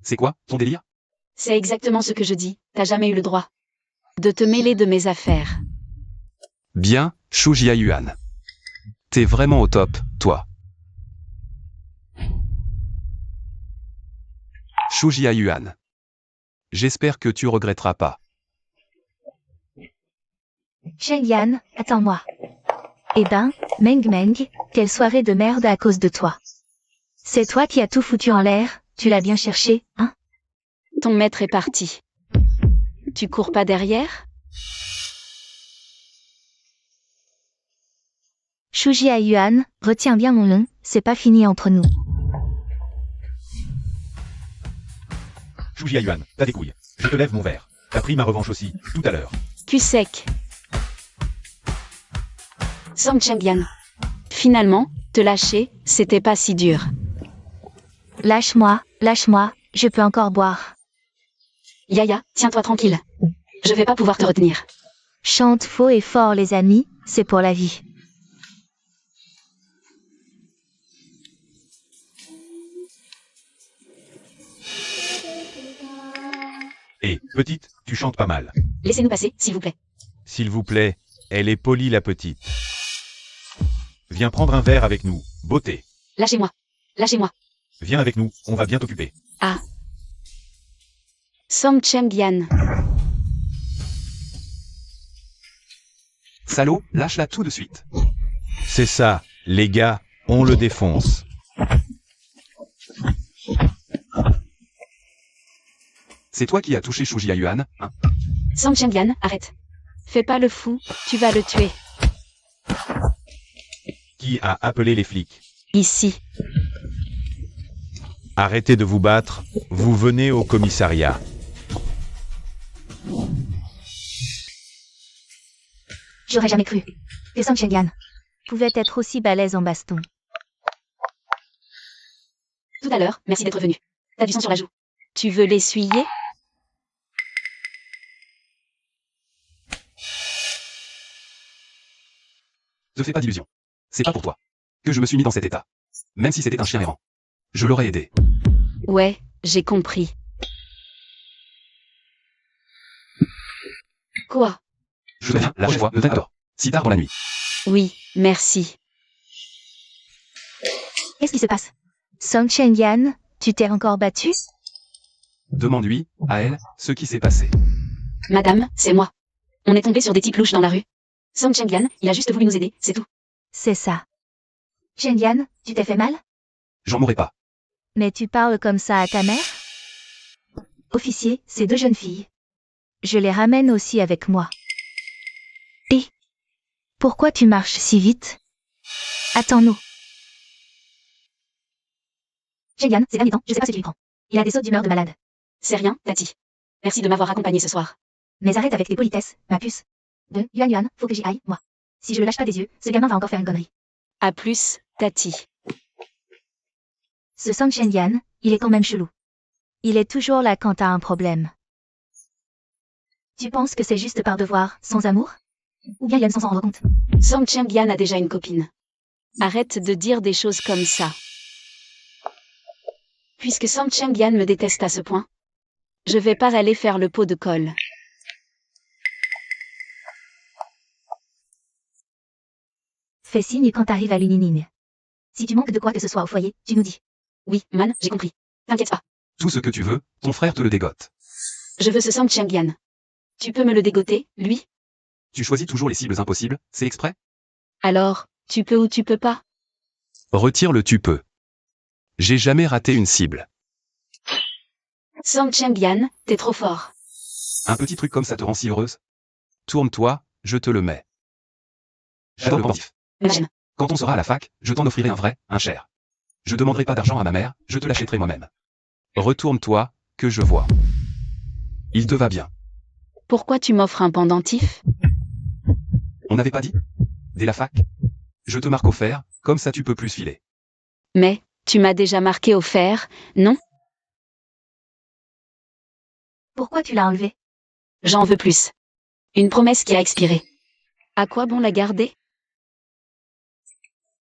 C'est quoi, ton délire? C'est exactement ce que je dis, t'as jamais eu le droit de te mêler de mes affaires. Bien, Shu Jiayuan. T'es vraiment au top, toi. Shu Jiayuan. J'espère que tu regretteras pas. Cheng Yan, attends-moi. Eh ben, Meng Meng, quelle soirée de merde à cause de toi. C'est toi qui as tout foutu en l'air, tu l'as bien cherché, hein? Ton maître est parti. Tu cours pas derrière? Shu Jiayuan, retiens bien mon nom, c'est pas fini entre nous. Shu Jiayuan, t'as des couilles. Je te lève mon verre. T'as pris ma revanche aussi, tout à l'heure. Cul sec. Song Qiangan. Finalement, te lâcher, c'était pas si dur. Lâche-moi, je peux encore boire. Yaya, tiens-toi tranquille. Je vais pas pouvoir te retenir. Chante faux et fort les amis, c'est pour la vie. Et, petite, tu chantes pas mal. Laissez-nous passer, s'il vous plaît. S'il vous plaît, elle est polie la petite. Viens prendre un verre avec nous, beauté. Lâchez-moi. Lâchez-moi. Viens avec nous, on va bien t'occuper. Song Qiangan. Salaud, lâche-la tout de suite. C'est ça, les gars, on le défonce. C'est toi qui as touché Shu Jiayuan, hein? Song Qiangan, arrête. Fais pas le fou, tu vas le tuer. Qui a appelé les flics? Ici. Arrêtez de vous battre, vous venez au commissariat. J'aurais jamais cru que Song Qiangan pouvait être aussi balèze en baston. Tout à l'heure, merci d'être venu. T'as du sang sur la joue. Tu veux l'essuyer? Te fais pas d'illusions. C'est pas pour toi que je me suis mis dans cet état. Même si c'était un chien errant. Je l'aurais aidé. Ouais, j'ai compris. Quoi? Je te viens la prochaine fois, ne t'attends. Si tard dans la nuit. Oui, merci. Qu'est-ce qui se passe? Song Chen-yan, tu t'es encore battu? Demande-lui, à elle, ce qui s'est passé. Madame, c'est moi. On est tombé sur des types louches dans la rue. Song Cheng-yan, il a juste voulu nous aider, c'est tout. C'est ça. Chen-yan, tu t'es fait mal? J'en mourrai pas. Mais tu parles comme ça à ta mère? Officier, c'est 2 jeunes filles. Je les ramène aussi avec moi. Et pourquoi tu marches si vite? Attends-nous. Chen-yan, ces derniers temps, je sais pas ce qu'il prend. Il a des sautes d'humeur de malade. C'est rien, Tati. Merci de m'avoir accompagné ce soir. Mais arrête avec tes politesses, ma puce. Yuan, faut que j'y aille, moi. Si je le lâche pas des yeux, ce gamin va encore faire une connerie. À plus, Tati. Ce Song Chen-yan, il est quand même chelou. Il est toujours là quand t'as un problème. Tu penses que c'est juste par devoir, sans amour? Ou bien Yuan sans s'en rendre compte? Song Cheng-yan a déjà une copine. Arrête de dire des choses comme ça. Puisque Song Cheng-yan me déteste à ce point, Je vais pas aller faire le pot de colle. Fais signe quand t'arrives à l'Unining. Si tu manques de quoi que ce soit au foyer, tu nous dis. oui, man, j'ai compris. T'inquiète pas. Tout ce que tu veux, ton frère te le dégote. Je veux ce Song Cheng-yan. Tu peux me le dégoter, lui? Tu choisis toujours les cibles impossibles, c'est exprès? Alors, tu peux ou tu peux pas? Retire le tu peux. J'ai jamais raté une cible. Song Cheng-yan, t'es trop fort. Un petit truc comme ça te rend si heureuse? Tourne-toi, je te le mets. J'adore le pendentif. J'aime. Quand on sera à la fac, je t'en offrirai un vrai, un cher. Je demanderai pas d'argent à ma mère, je te l'achèterai moi-même. Retourne-toi, que je vois. Il te va bien. Pourquoi tu m'offres un pendentif? On n'avait pas dit? Dès la fac? Je te marque au fer, comme ça tu peux plus filer. Mais, tu m'as déjà marqué au fer, non? Pourquoi tu l'as enlevé? J'en veux plus. Une promesse qui a expiré. À quoi bon la garder?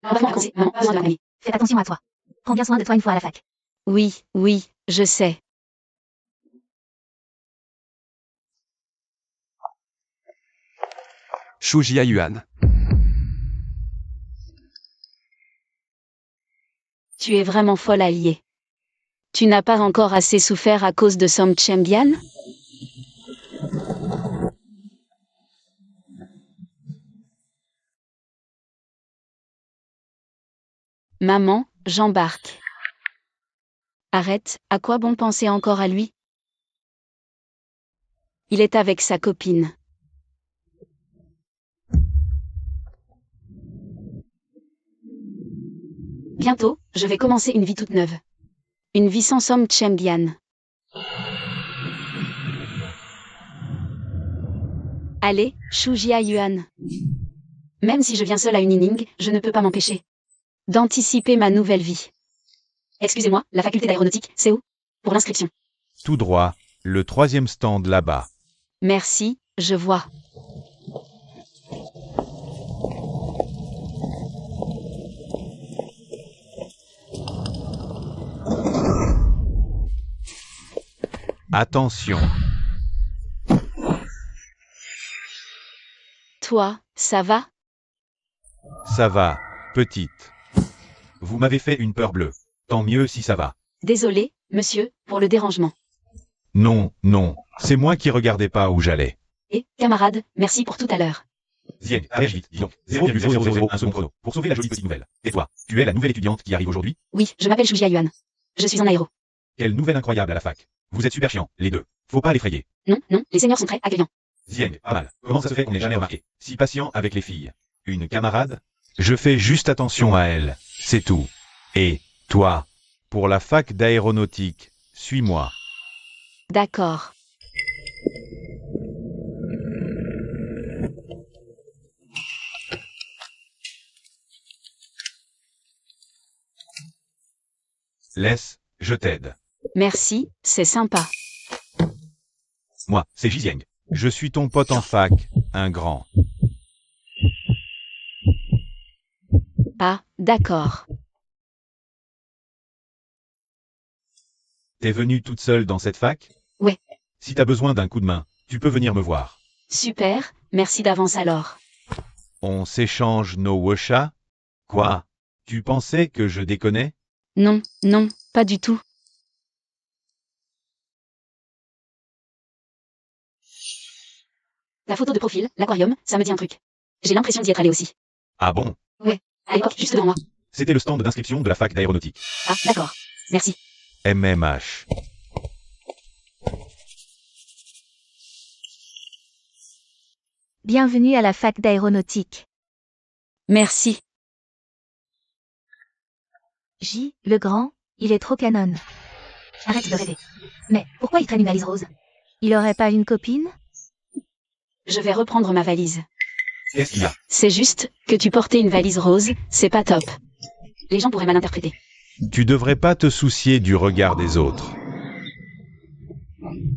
Maman, besoin de la famille. Fais attention à toi. Prends bien soin de toi une fois à la fac. Oui, oui, je sais. Shu Jia Yuan. Tu es vraiment folle alliée. Tu n'as pas encore assez souffert à cause de Song Cheng-yan? Maman, j'embarque. Arrête, à quoi bon penser encore à lui? Il est avec sa copine. Bientôt, je vais commencer une vie toute neuve. Une vie sans Song Cheng-yan. Allez, Shu Jia Yuan. Même si je viens seule à une inning, je ne peux pas m'empêcher. D'anticiper ma nouvelle vie. Excusez-moi, la faculté d'aéronautique, c'est où? Pour l'inscription. Tout droit, le 3e stand là-bas. Merci, je vois. Attention, Toi, ça va? ça va, petite. Vous m'avez fait une peur bleue. Tant mieux si ça va. Désolé, monsieur, pour le dérangement. Non, non, c'est moi qui regardais pas où j'allais. Et, camarade, merci pour tout à l'heure. Zien, allez vite, dis donc. 0,0001 seconde chrono, pour sauver la jolie petite nouvelle. Et toi, tu es la nouvelle étudiante qui arrive aujourd'hui? Oui, je m'appelle Shujia Yuan. Je suis en aéro. Quelle nouvelle incroyable à la fac. Vous êtes super chiants, les deux. Faut pas l'effrayer. Non, non, les seigneurs sont très accueillants. Zien, pas mal. Comment ça se fait qu'on n'ait jamais remarqué? Si patient avec les filles. Une camarade? Je fais juste attention à elle, c'est tout. Et, toi, pour la fac d'aéronautique, suis-moi. D'accord. Laisse, je t'aide. Merci, c'est sympa. Moi, c'est Jizieng. Je suis ton pote en fac, un grand. Ah, d'accord. T'es venue toute seule dans cette fac? Ouais. Si t'as besoin d'un coup de main, tu peux venir me voir. Super, merci d'avance alors. On s'échange nos woshas? Quoi? Tu pensais que je déconnais? Non, non, pas du tout. La photo de profil, l'aquarium, ça me dit un truc. J'ai l'impression d'y être allé aussi. Ah bon? À l'époque, juste devant moi. C'était le stand d'inscription de la fac d'aéronautique. Ah, d'accord. Merci. MMH. Bienvenue à la fac d'aéronautique. Merci. J, le grand, il est trop canon. Arrête de rêver. Mais pourquoi il traîne une valise rose? Il aurait pas une copine? Je vais reprendre ma valise. Qu'est-ce qu'il y a? C'est juste que tu portais une valise rose, c'est pas top. Les gens pourraient mal interpréter. Tu devrais pas te soucier du regard des autres.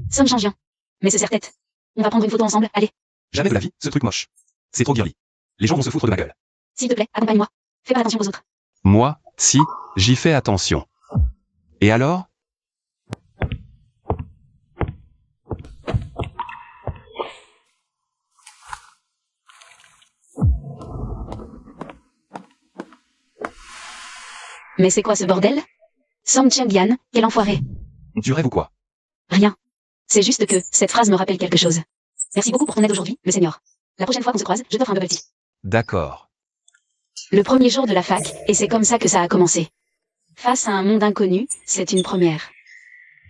Somme changeant. Mais ce serre-tête. On va prendre une photo ensemble, allez. Jamais de la vie, ce truc moche. C'est trop girly. Les gens vont se foutre de ma gueule. S'il te plaît, accompagne-moi. Fais pas attention aux autres. Moi, si, j'y fais attention. Et alors? Mais c'est quoi ce bordel? Song Cheng-Yan, quel enfoiré. Tu rêves ou quoi? Rien. C'est juste que cette phrase me rappelle quelque chose. Merci beaucoup pour ton aide aujourd'hui, le senior. La prochaine fois qu'on se croise, je t'offre un bubble tea. D'accord. Le premier jour de la fac, et c'est comme ça que ça a commencé. Face à un monde inconnu, c'est une première.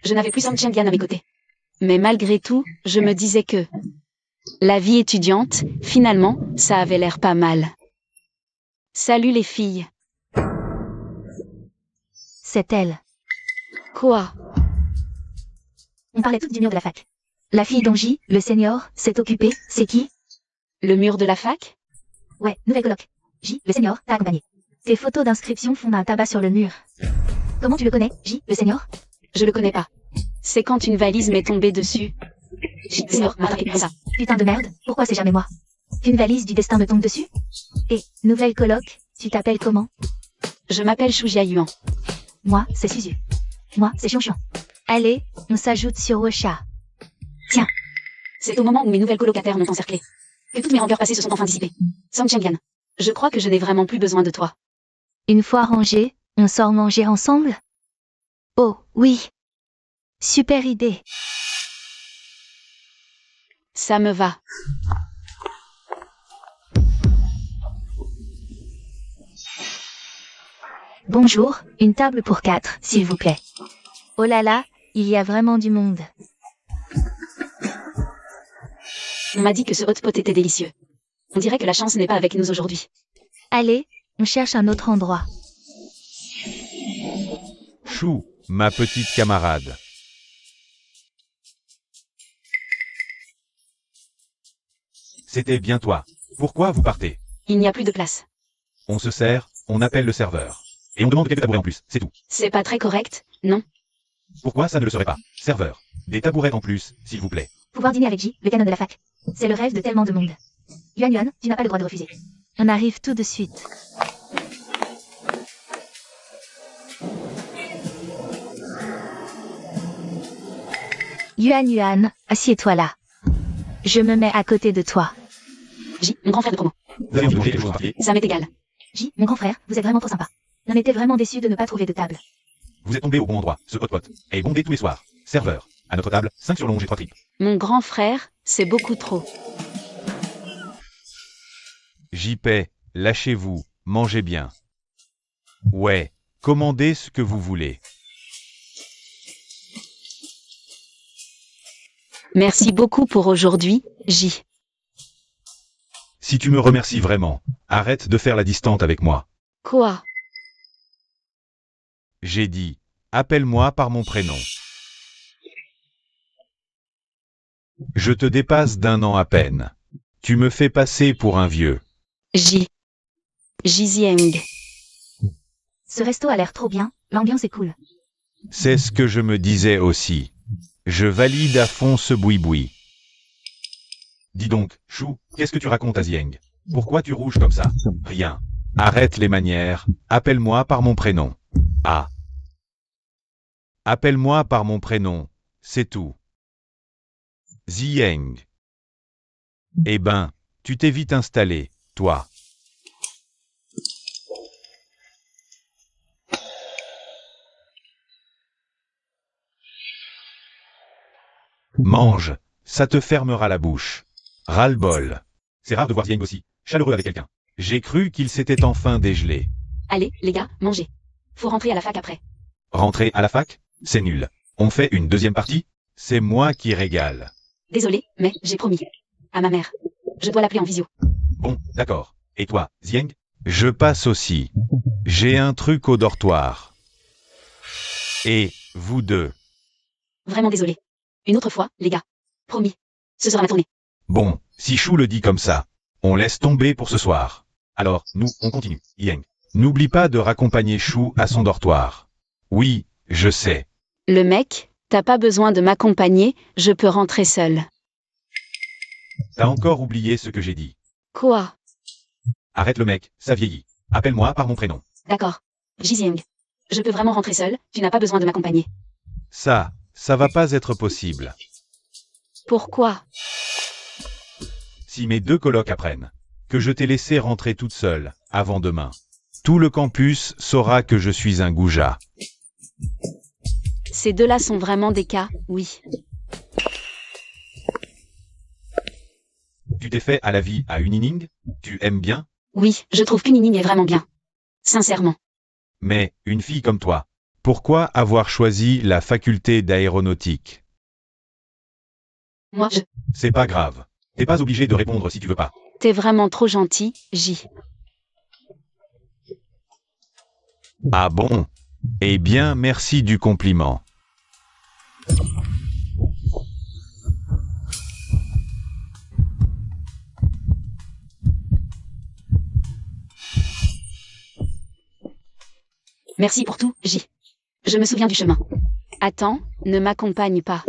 Je n'avais plus Song Cheng-Yan à mes côtés. Mais malgré tout, je me disais que la vie étudiante, finalement, ça avait l'air pas mal. Salut les filles. C'est elle. Quoi? On parlait toutes du mur de la fac. La fille dont J, le senior, s'est occupée, c'est qui? Le mur de la fac? Ouais, nouvelle coloc. J, le senior, t'a accompagné. Tes photos d'inscription font un tabac sur le mur. Comment tu le connais, J, le senior? Je le connais pas. C'est quand une valise m'est tombée dessus. J, le senior m'a attrapé comme ça. Putain de merde, pourquoi c'est jamais moi? Une valise du destin me tombe dessus? Et, nouvelle coloc, tu t'appelles comment? Je m'appelle Shujia Yuan. Moi, c'est Suzu. Moi, c'est Chion. Allez, on s'ajoute sur Wosha. Tiens. C'est au moment où mes nouvelles colocataires m'ont encerclé que toutes mes rancœurs passées se sont enfin dissipées. Song Cheng-Yan, je crois que je n'ai vraiment plus besoin de toi. Une fois rangé, on sort manger ensemble? Oh, oui. Super idée. Ça me va. Bonjour, une table pour 4, s'il vous plaît. Oh là là, il y a vraiment du monde. On m'a dit que ce hot pot était délicieux. On dirait que la chance n'est pas avec nous aujourd'hui. Allez, on cherche un autre endroit. Chou, ma petite camarade. C'était bien toi. Pourquoi vous partez? Il n'y a plus de place. On se sert, on appelle le serveur. Et on demande quelques tabourets en plus, c'est tout. C'est pas très correct, non? Pourquoi ça ne le serait pas? Serveur. Des tabourets en plus, s'il vous plaît. Pouvoir dîner avec J, le canon de la fac. C'est le rêve de tellement de monde. Yuan Yuan, tu n'as pas le droit de refuser. On arrive tout de suite. Yuan Yuan, assieds-toi là. Je me mets à côté de toi. J, mon grand frère de promo. Vous avez envie de manger quelque chose en particulier? Ça m'est égal. J, mon grand frère, vous êtes vraiment trop sympa. On était vraiment déçus de ne pas trouver de table. Vous êtes tombé au bon endroit, ce hot pot est bondé tous les soirs. Serveur. À notre table, 5 surlonges et 3 tripes. Mon grand frère, c'est beaucoup trop. JP, lâchez-vous, mangez bien. Ouais, commandez ce que vous voulez. Merci beaucoup pour aujourd'hui, J. Si tu me remercies vraiment, arrête de faire la distante avec moi. Quoi? J'ai dit, appelle-moi par mon prénom. Je te dépasse d'1 an à peine. Tu me fais passer pour un vieux. J. Jizieng. Ce resto a l'air trop bien, l'ambiance est cool. C'est ce que je me disais aussi. Je valide à fond ce boui-boui. Dis donc, Chou, qu'est-ce que tu racontes à Zieng? Pourquoi tu rouges comme ça? Rien. Arrête les manières, appelle-moi par mon prénom. Ah. Appelle-moi par mon prénom, c'est tout. Zieng. Eh ben, tu t'es vite installé, toi. Mange, ça te fermera la bouche. Ras-le-bol. C'est rare de voir Zieng aussi chaleureux avec quelqu'un. J'ai cru qu'il s'était enfin dégelé. Allez, les gars, mangez. Faut rentrer à la fac après. Rentrer à la fac? C'est nul. On fait une deuxième partie? C'est moi qui régale. Désolé, mais j'ai promis. À ma mère. Je dois l'appeler en visio. Bon, d'accord. Et toi, Zieng? Je passe aussi. J'ai un truc au dortoir. Et, vous deux? Vraiment désolé. Une autre fois, les gars. Promis. Ce sera ma tournée. Bon, si Chou le dit comme ça, on laisse tomber pour ce soir. Alors, nous, on continue. Zieng. N'oublie pas de raccompagner Chou à son dortoir. Oui, je sais. Le mec, t'as pas besoin de m'accompagner, je peux rentrer seul. T'as encore oublié ce que j'ai dit. Quoi? Arrête le mec, ça vieillit. Appelle-moi par mon prénom. D'accord. Jizieng. Je peux vraiment rentrer seule, tu n'as pas besoin de m'accompagner. Ça va pas être possible. Pourquoi? Si mes deux colocs apprennent que je t'ai laissé rentrer toute seule, avant demain, tout le campus saura que je suis un goujat. Ces deux-là sont vraiment des cas, oui. Tu t'es fait à la vie à Unining? Tu aimes bien? Oui, je trouve qu'Unining est vraiment bien. Sincèrement. Mais, une fille comme toi, pourquoi avoir choisi la faculté d'aéronautique? Moi, C'est pas grave. T'es pas obligé de répondre si tu veux pas. T'es vraiment trop gentil, J. Ah bon? Eh bien, merci du compliment. Merci pour tout, J. Je me souviens du chemin. Attends, ne m'accompagne pas.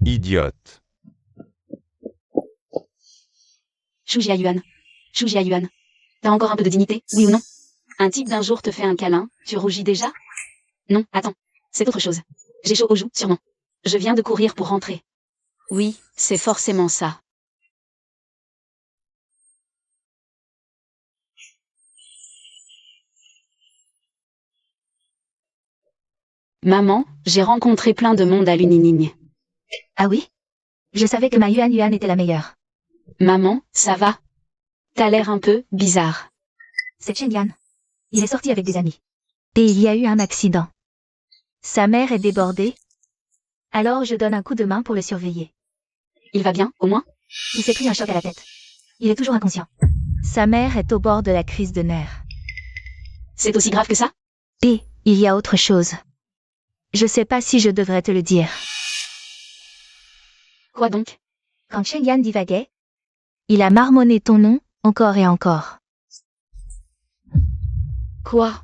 Idiote. Shuji Yuan. Shuji Yuan. T'as encore un peu de dignité, oui ou non? Un type d'un jour te fait un câlin, tu rougis déjà? Non, attends. C'est autre chose. J'ai chaud aux joues, sûrement. Je viens de courir pour rentrer. Oui, c'est forcément ça. Maman, j'ai rencontré plein de monde à l'Unining. Ah oui? Je savais que ma Yuan Yuan était la meilleure. Maman, ça va? T'as l'air un peu bizarre. C'est Chen Yan. Il est sorti avec des amis. Et il y a eu un accident. Sa mère est débordée. Alors je donne un coup de main pour le surveiller. Il va bien, au moins? Il s'est pris un choc à la tête. Il est toujours inconscient. Sa mère est au bord de la crise de nerfs. C'est aussi grave que ça? Et il y a autre chose. Je sais pas si je devrais te le dire. Quoi donc? Quand Chen Yan divaguait, il a marmonné ton nom, encore et encore. Quoi?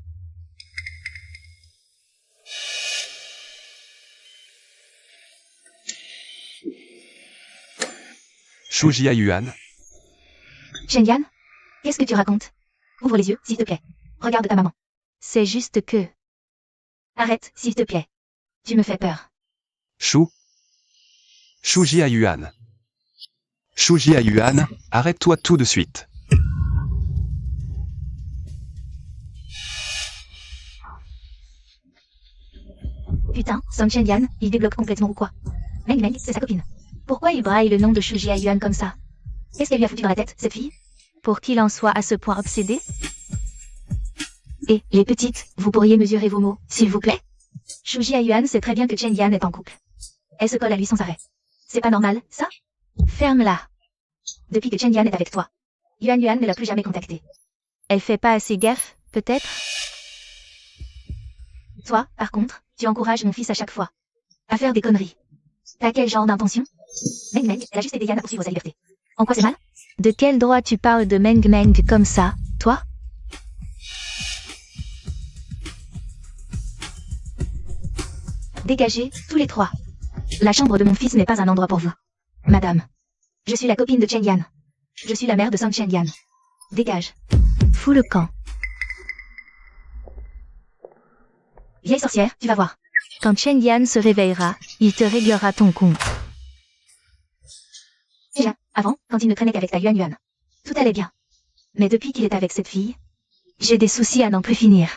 Shu Jiayuan, Chen Yan? Qu'est-ce que tu racontes? Ouvre les yeux, s'il te plaît. Regarde ta maman. C'est juste que... Arrête, s'il te plaît. Tu me fais peur. Shu Jiayuan. Shu Jiayuan, arrête-toi tout de suite. Putain, Song Chen Yan, il débloque complètement ou quoi? Meng Meng, c'est sa copine. Pourquoi il braille le nom de Shu Jiayuan comme ça? Qu'est-ce qu'elle lui a foutu dans la tête, cette fille? Pour qu'il en soit à ce point obsédé? Et, les petites, vous pourriez mesurer vos mots, s'il vous plaît? Shu Jiayuan sait très bien que Chen Yan est en couple. Elle se colle à lui sans arrêt. C'est pas normal, ça? Ferme-la. Depuis que Chen Yan est avec toi, Yuan Yuan ne l'a plus jamais contactée. Elle fait pas assez gaffe, peut-être? Toi, par contre, tu encourages mon fils à chaque fois à faire des conneries. T'as quel genre d'intention? Meng Meng, elle a juste aidé Yan à poursuivre sa liberté. En quoi c'est mal? De quel droit tu parles de Meng Meng comme ça, toi? Dégagez, tous les trois. La chambre de mon fils n'est pas un endroit pour vous. Madame. Je suis la copine de Chen Yan. Je suis la mère de Song Chen Yan. Dégage. Fous le camp. Vieille sorcière, tu vas voir. Quand Chen Yan se réveillera, il te réglera ton compte. Déjà, avant, quand il ne traînait qu'avec ta Yuan Yuan, tout allait bien. Mais depuis qu'il est avec cette fille, j'ai des soucis à n'en plus finir.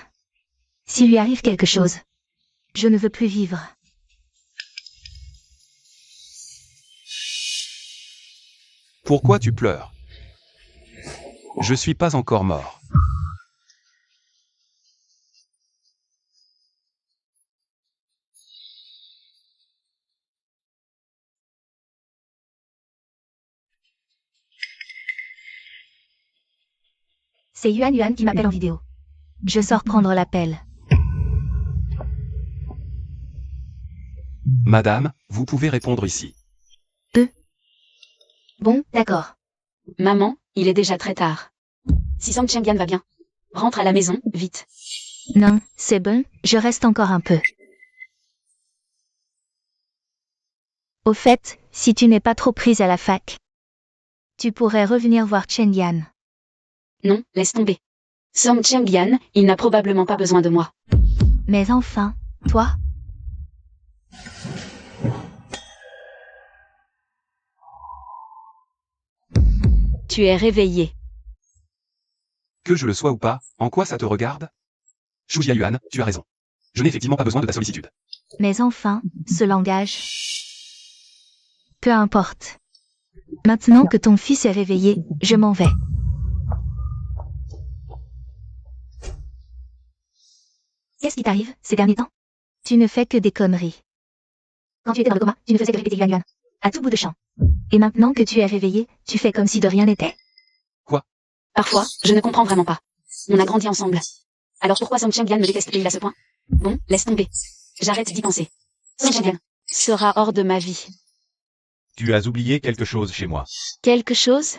S'il lui arrive quelque chose, je ne veux plus vivre. Pourquoi tu pleures? Je suis pas encore mort. C'est Yuan Yuan qui m'appelle en vidéo. Je sors prendre l'appel. Madame, vous pouvez répondre ici. Bon, d'accord. Maman, il est déjà très tard. Si Song Chen Yan va bien, rentre à la maison, vite. Non, c'est bon, je reste encore un peu. Au fait, si tu n'es pas trop prise à la fac, tu pourrais revenir voir Chen Yan. Non, laisse tomber. Song Chen Yan, il n'a probablement pas besoin de moi. Mais enfin, toi? Tu es réveillé. Que je le sois ou pas, en quoi ça te regarde? Shu Jiayuan, tu as raison. Je n'ai effectivement pas besoin de ta sollicitude. Mais enfin, ce langage. Peu importe. Maintenant que ton fils est réveillé, je m'en vais. Qu'est-ce qui t'arrive ces derniers temps? Tu ne fais que des conneries. Quand tu étais dans le coma, tu ne faisais que répéter Yuan Yuan, à tout bout de champ. Et maintenant que tu es réveillé, tu fais comme si de rien n'était. Parfois, je ne comprends vraiment pas. On a grandi ensemble. Alors pourquoi Song Chen Yan me déteste-t-il à ce point? Bon, laisse tomber. J'arrête d'y penser. Song Chen Yan sera hors de ma vie. Tu as oublié quelque chose chez moi. Quelque chose?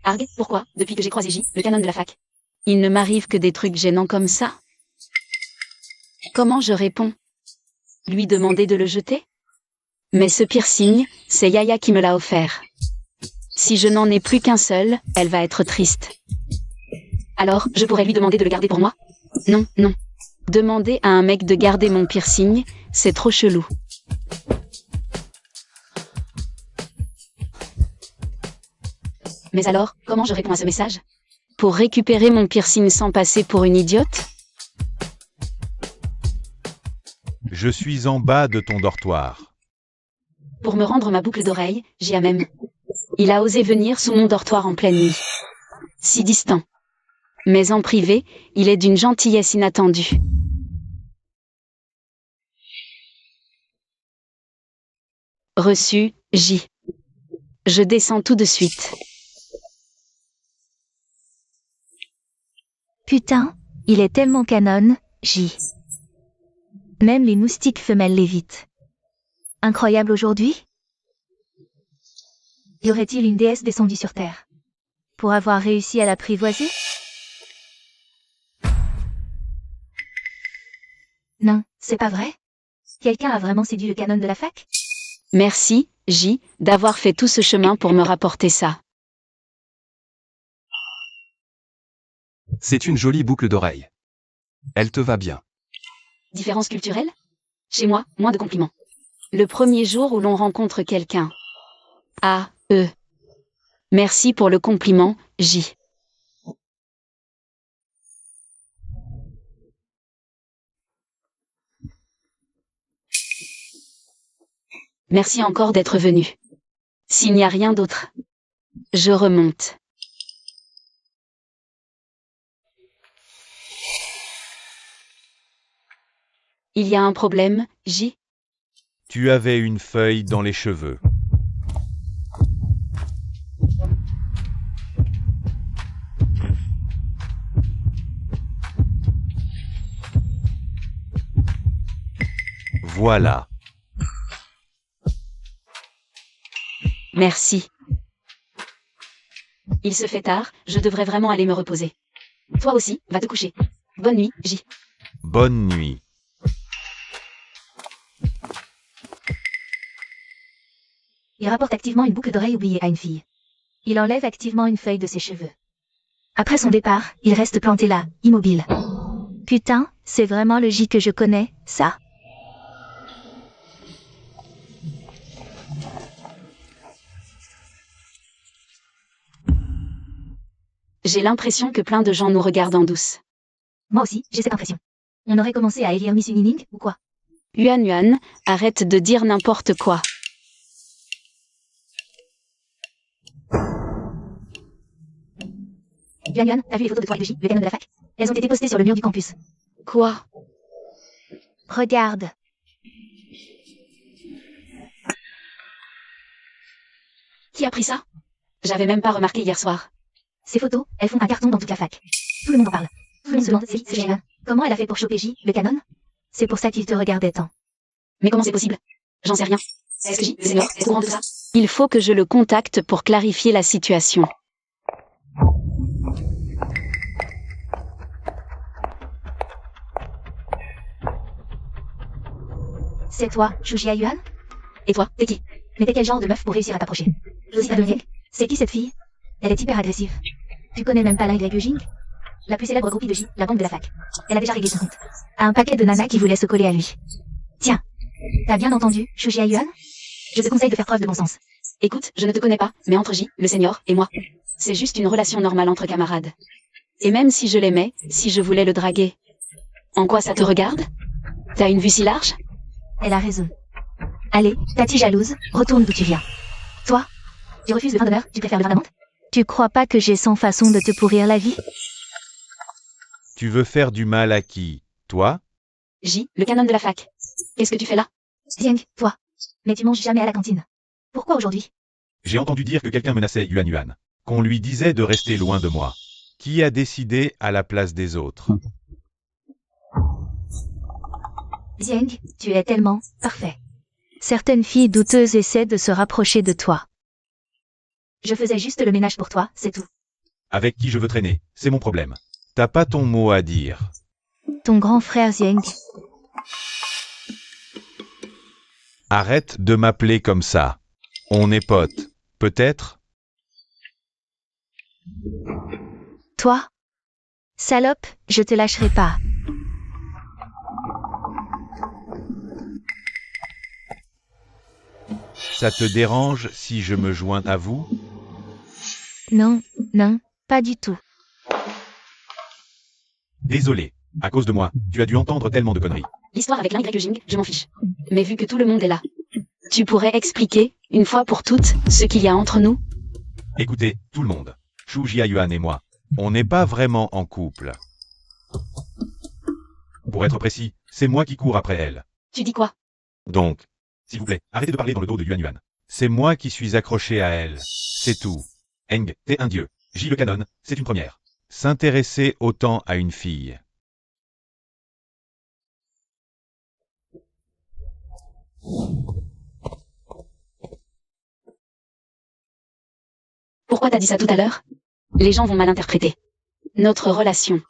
Arg, pourquoi, depuis que j'ai croisé J, le canon de la fac, il ne m'arrive que des trucs gênants comme ça? Comment je réponds? Lui demander de le jeter? Mais ce piercing, c'est Yaya qui me l'a offert. Si je n'en ai plus qu'un seul, elle va être triste. Alors, je pourrais lui demander de le garder pour moi? Non, non. Demander à un mec de garder mon piercing, c'est trop chelou. Mais alors, comment je réponds à ce message? Pour récupérer mon piercing sans passer pour une idiote? Je suis en bas de ton dortoir. Pour me rendre ma boucle d'oreille, j'y même. Il a osé venir sous mon dortoir en pleine nuit. Si distant. Mais en privé, il est d'une gentillesse inattendue. Reçu, J. Je descends tout de suite. Putain, il est tellement canon, J. Même les moustiques femelles l'évitent. Incroyable aujourd'hui? Y aurait-il une déesse descendue sur Terre pour avoir réussi à l'apprivoiser? Non, c'est pas vrai? Quelqu'un a vraiment séduit le canon de la fac? Merci, J, d'avoir fait tout ce chemin pour me rapporter ça. C'est une jolie boucle d'oreille. Elle te va bien. Différence culturelle? Chez moi, moins de compliments. Le premier jour où l'on rencontre quelqu'un. Ah, Merci pour le compliment, J. Merci encore d'être venu. S'il n'y a rien d'autre, je remonte. Il y a un problème, J? Tu avais une feuille dans les cheveux. Voilà. Merci. Il se fait tard, je devrais vraiment aller me reposer. Toi aussi, va te coucher. Bonne nuit, J. Bonne nuit. Il rapporte activement une boucle d'oreille oubliée à une fille. Il enlève activement une feuille de ses cheveux. Après son départ, il reste planté là, immobile. Putain, c'est vraiment le J que je connais, ça. J'ai l'impression que plein de gens nous regardent en douce. Moi aussi, j'ai cette impression. On aurait commencé à élire Miss Unining, ou quoi? Yuan, arrête de dire n'importe quoi. Yuan, t'as vu les photos de toi et de J, le canon de la fac? Elles ont été postées sur le mur du campus. Quoi? Regarde. Qui a pris ça? J'avais même pas remarqué hier soir. Ces photos, elles font un carton dans toute la fac. Tout le monde en parle. Tout le monde se demande, c'est Yuan. Comment elle a fait pour choper J, le canon? C'est pour ça qu'il te regardait tant. Mais comment c'est possible? J'en sais rien. Est-ce que J, le senior, est au courant de ça? Il faut que je le contacte pour clarifier la situation. C'est toi, Shujia Yuan? Et toi, t'es qui? Mais t'es quel genre de meuf pour réussir à t'approcher? Josie Adoniek? C'est qui cette fille? Elle est hyper agressive. Tu connais même pas l'Y Jing? La plus célèbre groupie de J, la bande de la fac. Elle a déjà réglé son compte. À un paquet de nanas qui voulaient se coller à lui. Tiens. T'as bien entendu, Shujia Yuan? Je te conseille de faire preuve de bon sens. Écoute, je ne te connais pas, mais entre J, le senior, et moi, c'est juste une relation normale entre camarades. Et même si je l'aimais, si je voulais le draguer, en quoi ça te regarde? T'as une vue si large? Elle a raison. Allez, Tati jalouse, retourne d'où tu viens. Toi? Tu refuses le vin d'honneur, tu préfères le vin d'amande? Tu crois pas que j'ai 100 façons de te pourrir la vie? Tu veux faire du mal à qui? Toi? J, le canon de la fac. Qu'est-ce que tu fais là? Zieng, toi. Mais tu manges jamais à la cantine. Pourquoi aujourd'hui? J'ai entendu dire que quelqu'un menaçait Yuan. Qu'on lui disait de rester loin de moi. Qui a décidé à la place des autres? Zieng, tu es tellement parfait. Certaines filles douteuses essaient de se rapprocher de toi. Je faisais juste le ménage pour toi, c'est tout. Avec qui je veux traîner, c'est mon problème. T'as pas ton mot à dire. Ton grand frère Zieng. Arrête de m'appeler comme ça. On est potes, peut-être? Toi? Salope, je te lâcherai pas. Ça te dérange si je me joins à vous? Non, non, pas du tout. Désolé. À cause de moi, tu as dû entendre tellement de conneries. L'histoire avec l'Y Jing, je m'en fiche. Mais vu que tout le monde est là, tu pourrais expliquer, une fois pour toutes, ce qu'il y a entre nous? Écoutez, tout le monde. Shujia Yuan et moi. On n'est pas vraiment en couple. Pour être précis, c'est moi qui cours après elle. Tu dis quoi? Donc, s'il vous plaît, arrêtez de parler dans le dos de Yuan. C'est moi qui suis accroché à elle. C'est tout. Eng, t'es un dieu. J le canon, c'est une première. S'intéresser autant à une fille. Pourquoi t'as dit ça tout à l'heure? Les gens vont mal interpréter. Notre relation.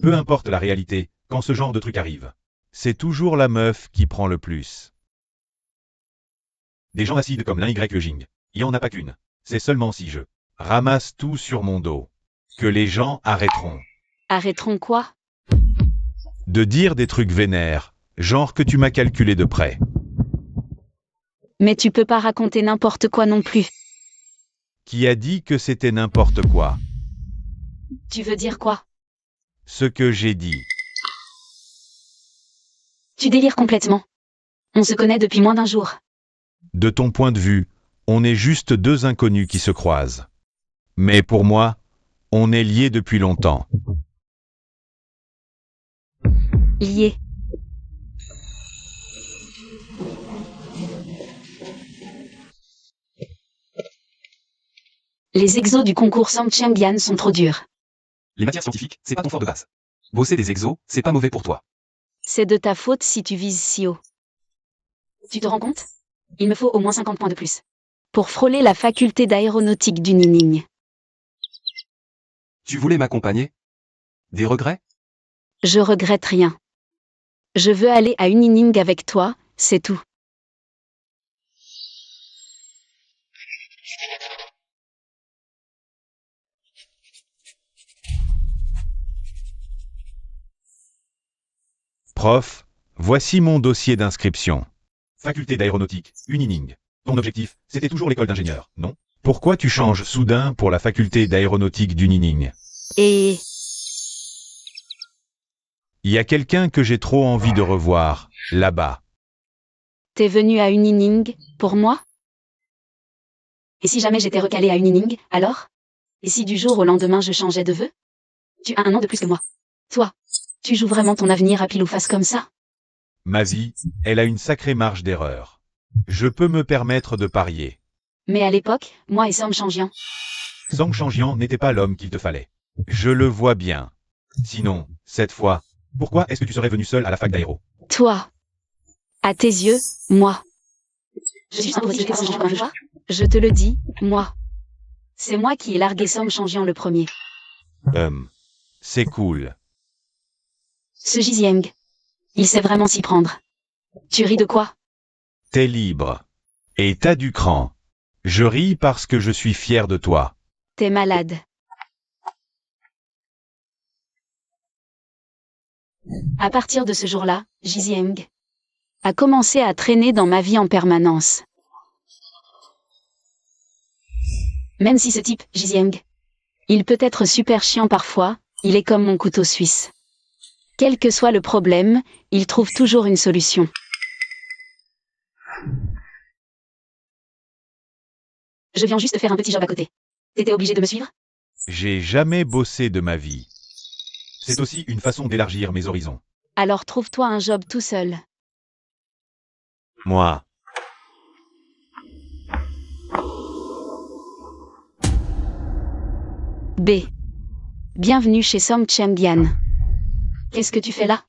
Peu importe la réalité, quand ce genre de truc arrive. C'est toujours la meuf qui prend le plus. Des gens acides comme l'Y Jing. Il n'y en a pas qu'une. C'est seulement si je ramasse tout sur mon dos que les gens arrêteront. Arrêteront quoi? De dire des trucs vénères, genre que tu m'as calculé de près. Mais tu peux pas raconter n'importe quoi non plus. Qui a dit que c'était n'importe quoi? Tu veux dire quoi? Ce que j'ai dit. Tu délires complètement. On se connaît depuis moins d'un jour. De ton point de vue, on est juste deux inconnus qui se croisent. Mais pour moi, on est liés depuis longtemps. Liés. Les exos du concours Samchangyan sont trop durs. Les matières scientifiques, c'est pas ton fort de base. Bosser des exos, c'est pas mauvais pour toi. C'est de ta faute si tu vises si haut. Tu te rends compte? Il me faut au moins 50 points de plus. pour frôler la faculté d'aéronautique du Nining. Tu voulais m'accompagner? Des regrets? Je regrette rien. Je veux aller à Unining avec toi, c'est tout. Prof, voici mon dossier d'inscription. Faculté d'aéronautique, Unining. Ton objectif, c'était toujours l'école d'ingénieur, non? Pourquoi tu changes soudain pour la faculté d'aéronautique d'Unining? Et Il y a quelqu'un que j'ai trop envie de revoir, là-bas. t'es venu à Unining, pour moi? Et si jamais j'étais recalée à Unining, alors? Et si du jour au lendemain je changeais de vœu? Tu as un an de plus que moi. Toi, tu joues vraiment ton avenir à pile ou face comme ça? Ma vie, elle a une sacrée marge d'erreur. Je peux me permettre de parier. Mais à l'époque, moi et Sam Changian. Sang Changian n'était pas l'homme qu'il te fallait. Je le vois bien. Sinon, cette fois, pourquoi est-ce que tu serais venu seul à la fac d'aéro? Toi. À tes yeux, moi. Je suis impossible de changer comme toi. Je te le dis, moi. C'est moi qui ai largué Sam Changian le premier. C'est cool. Ce Jizieng. Il sait vraiment s'y prendre. Tu ris de quoi? T'es libre. Et t'as du cran. Je ris parce que je suis fier de toi. T'es malade. À partir de ce jour-là, Jizieng a commencé à traîner dans ma vie en permanence. Même si ce type, Jizieng, il peut être super chiant parfois, il est comme mon couteau suisse. Quel que soit le problème, il trouve toujours une solution. Je viens juste faire un petit job à côté. T'étais obligé de me suivre? J'ai jamais bossé de ma vie. C'est aussi une façon d'élargir mes horizons. Alors trouve-toi un job tout seul. Moi. B. Bienvenue chez Som Chembian. Qu'est-ce que tu fais là?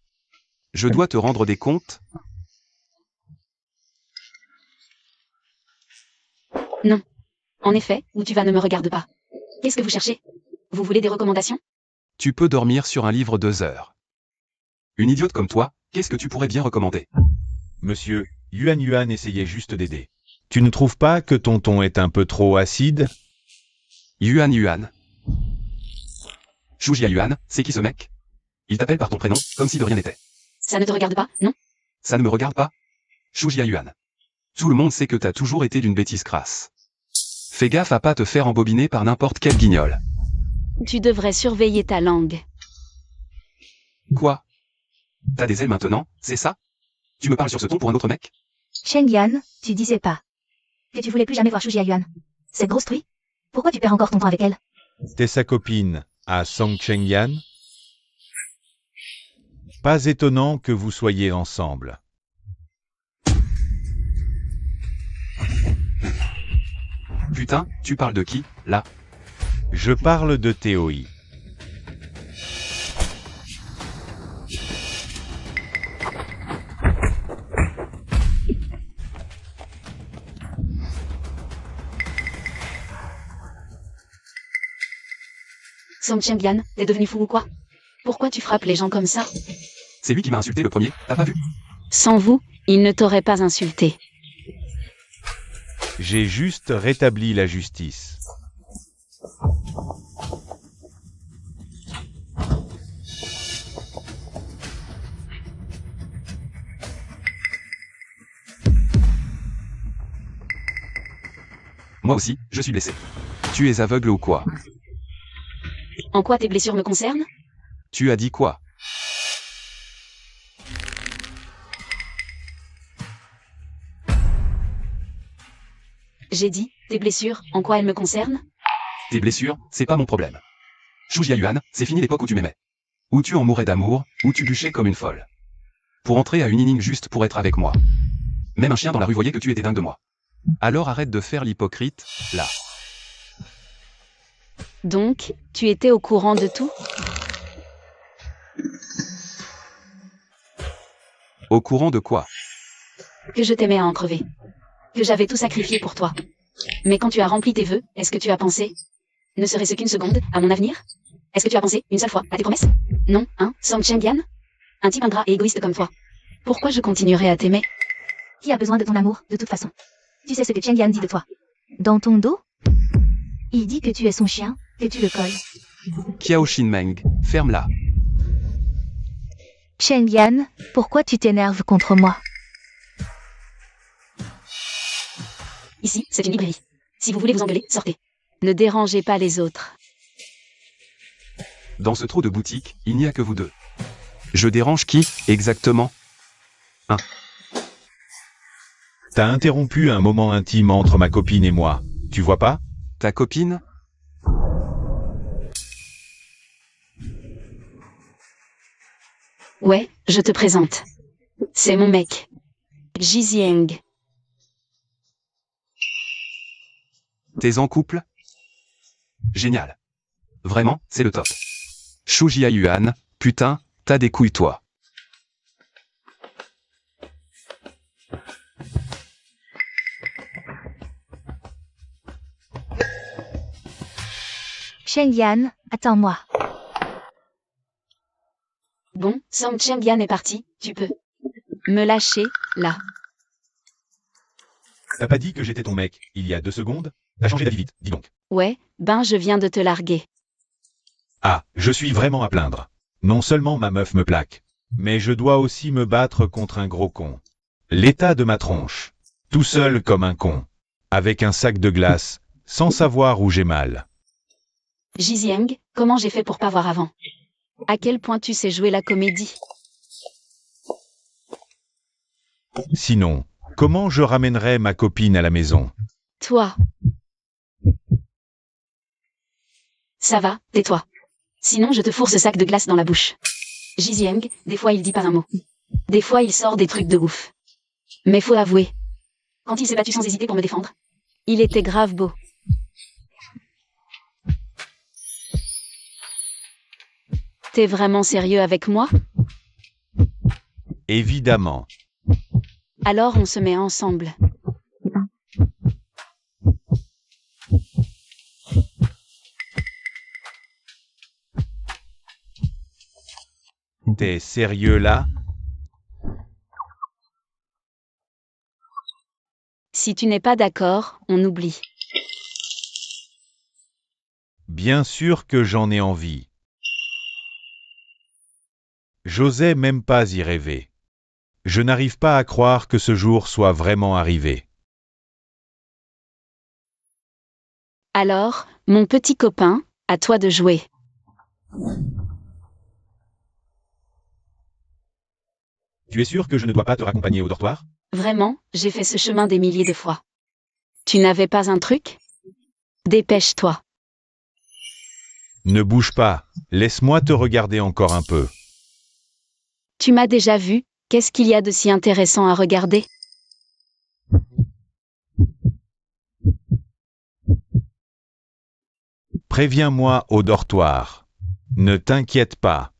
Je dois te rendre des comptes? Non. En effet, où tu vas ne me regarde pas. Qu'est-ce que vous cherchez? Vous voulez des recommandations? Tu peux dormir sur un livre 2 heures. Une idiote comme toi, qu'est-ce que tu pourrais bien recommander? Monsieur, Yuan essayait juste d'aider. Tu ne trouves pas que ton ton est un peu trop acide? Yuan. Shujia Yuan, c'est qui ce mec? Il t'appelle par ton prénom, comme si de rien n'était. Ça ne te regarde pas, non? Ça ne me regarde pas? Shujia Yuan. Tout le monde sait que t'as toujours été d'une bêtise crasse. Fais gaffe à pas te faire embobiner par n'importe quel guignol. Tu devrais surveiller ta langue. Quoi? T'as des ailes maintenant, c'est ça? Tu me parles sur ce ton pour un autre mec? Chengyan, tu disais pas que tu voulais plus jamais voir Shujia Yuan. Cette grosse truie? Pourquoi tu perds encore ton temps avec elle? T'es sa copine, à Song Chengyan? Pas étonnant que vous soyez ensemble. Putain, tu parles de qui, là? Je parle de Théoï. Som Chembian, t'es devenu fou ou quoi? Pourquoi tu frappes les gens comme ça? C'est lui qui m'a insulté le premier, t'as pas vu? Sans vous, il ne t'aurait pas insulté. J'ai juste rétabli la justice. Moi aussi, je suis blessé. Tu es aveugle ou quoi? En quoi tes blessures me concernent? Tu as dit quoi? J'ai dit, tes blessures, en quoi elles me concernent? Tes blessures, c'est pas mon problème. Shujia Yuan, c'est fini l'époque où tu m'aimais. Où tu en mourais d'amour, où tu bûchais comme une folle. Pour entrer à Unining juste pour être avec moi. Même un chien dans la rue voyait que tu étais dingue de moi. Alors arrête de faire l'hypocrite, là. Donc, tu étais au courant de tout? Au courant de quoi? Que je t'aimais à en crever. Que j'avais tout sacrifié pour toi. Mais quand tu as rempli tes vœux, est-ce que tu as pensé, ne serait-ce qu'une seconde, à mon avenir? Est-ce que tu as pensé, une seule fois, à tes promesses? Non, hein, Song Cheng-Yan? Un type ingrat et égoïste comme toi. Pourquoi je continuerai à t'aimer? Qui a besoin de ton amour, de toute façon? Tu sais ce que Cheng Yan dit de toi? Dans ton dos? Il dit que tu es son chien, que tu le colles. Kiao Shinmeng, ferme-la. Cheng Yan, pourquoi tu t'énerves contre moi? Ici, c'est une librairie. Si vous voulez vous engueuler, sortez. Ne dérangez pas les autres. Dans ce trou de boutique, il n'y a que vous deux. Je dérange qui, exactement? T'as interrompu un moment intime entre ma copine et moi. Tu vois pas? Ta copine? Ouais, je te présente. C'est mon mec. Jizieng. T'es en couple? Génial. Vraiment, c'est le top. Shu Jiayuan, putain, t'as des couilles toi. Cheng Yan, attends-moi. Bon, Song Cheng-Yan est parti, tu peux Me lâcher, là. T'as pas dit que j'étais ton mec, il y a 2 secondes? T'as changé d'avis vite, dis donc. Ouais, ben je viens de te larguer. Ah, je suis vraiment à plaindre. Non seulement ma meuf me plaque, mais je dois aussi me battre contre un gros con. L'état de ma tronche. Tout seul comme un con. Avec un sac de glace, sans savoir où j'ai mal. Jizieng, comment j'ai fait pour pas voir avant? À quel point tu sais jouer la comédie? Sinon, comment je ramènerai ma copine à la maison? Toi, Ça va, tais-toi. Sinon je te fourre ce sac de glace dans la bouche. Jizieng, des fois il dit pas un mot. Des fois il sort des trucs de ouf. Mais faut avouer. Quand il s'est battu sans hésiter pour me défendre. il était grave beau. T'es vraiment sérieux avec moi? Évidemment. Alors on se met ensemble. T'es sérieux là? Si tu n'es pas d'accord, on oublie. Bien sûr que j'en ai envie. J'osais même pas y rêver. Je n'arrive pas à croire que ce jour soit vraiment arrivé. Alors, mon petit copain, à toi de jouer. Tu es sûr que je ne dois pas te raccompagner au dortoir? Vraiment, j'ai fait ce chemin des milliers de fois. Tu n'avais pas un truc? Dépêche-toi. Ne bouge pas, laisse-moi te regarder encore un peu. Tu m'as déjà vu, qu'est-ce qu'il y a de si intéressant à regarder? Préviens-moi au dortoir. Ne t'inquiète pas.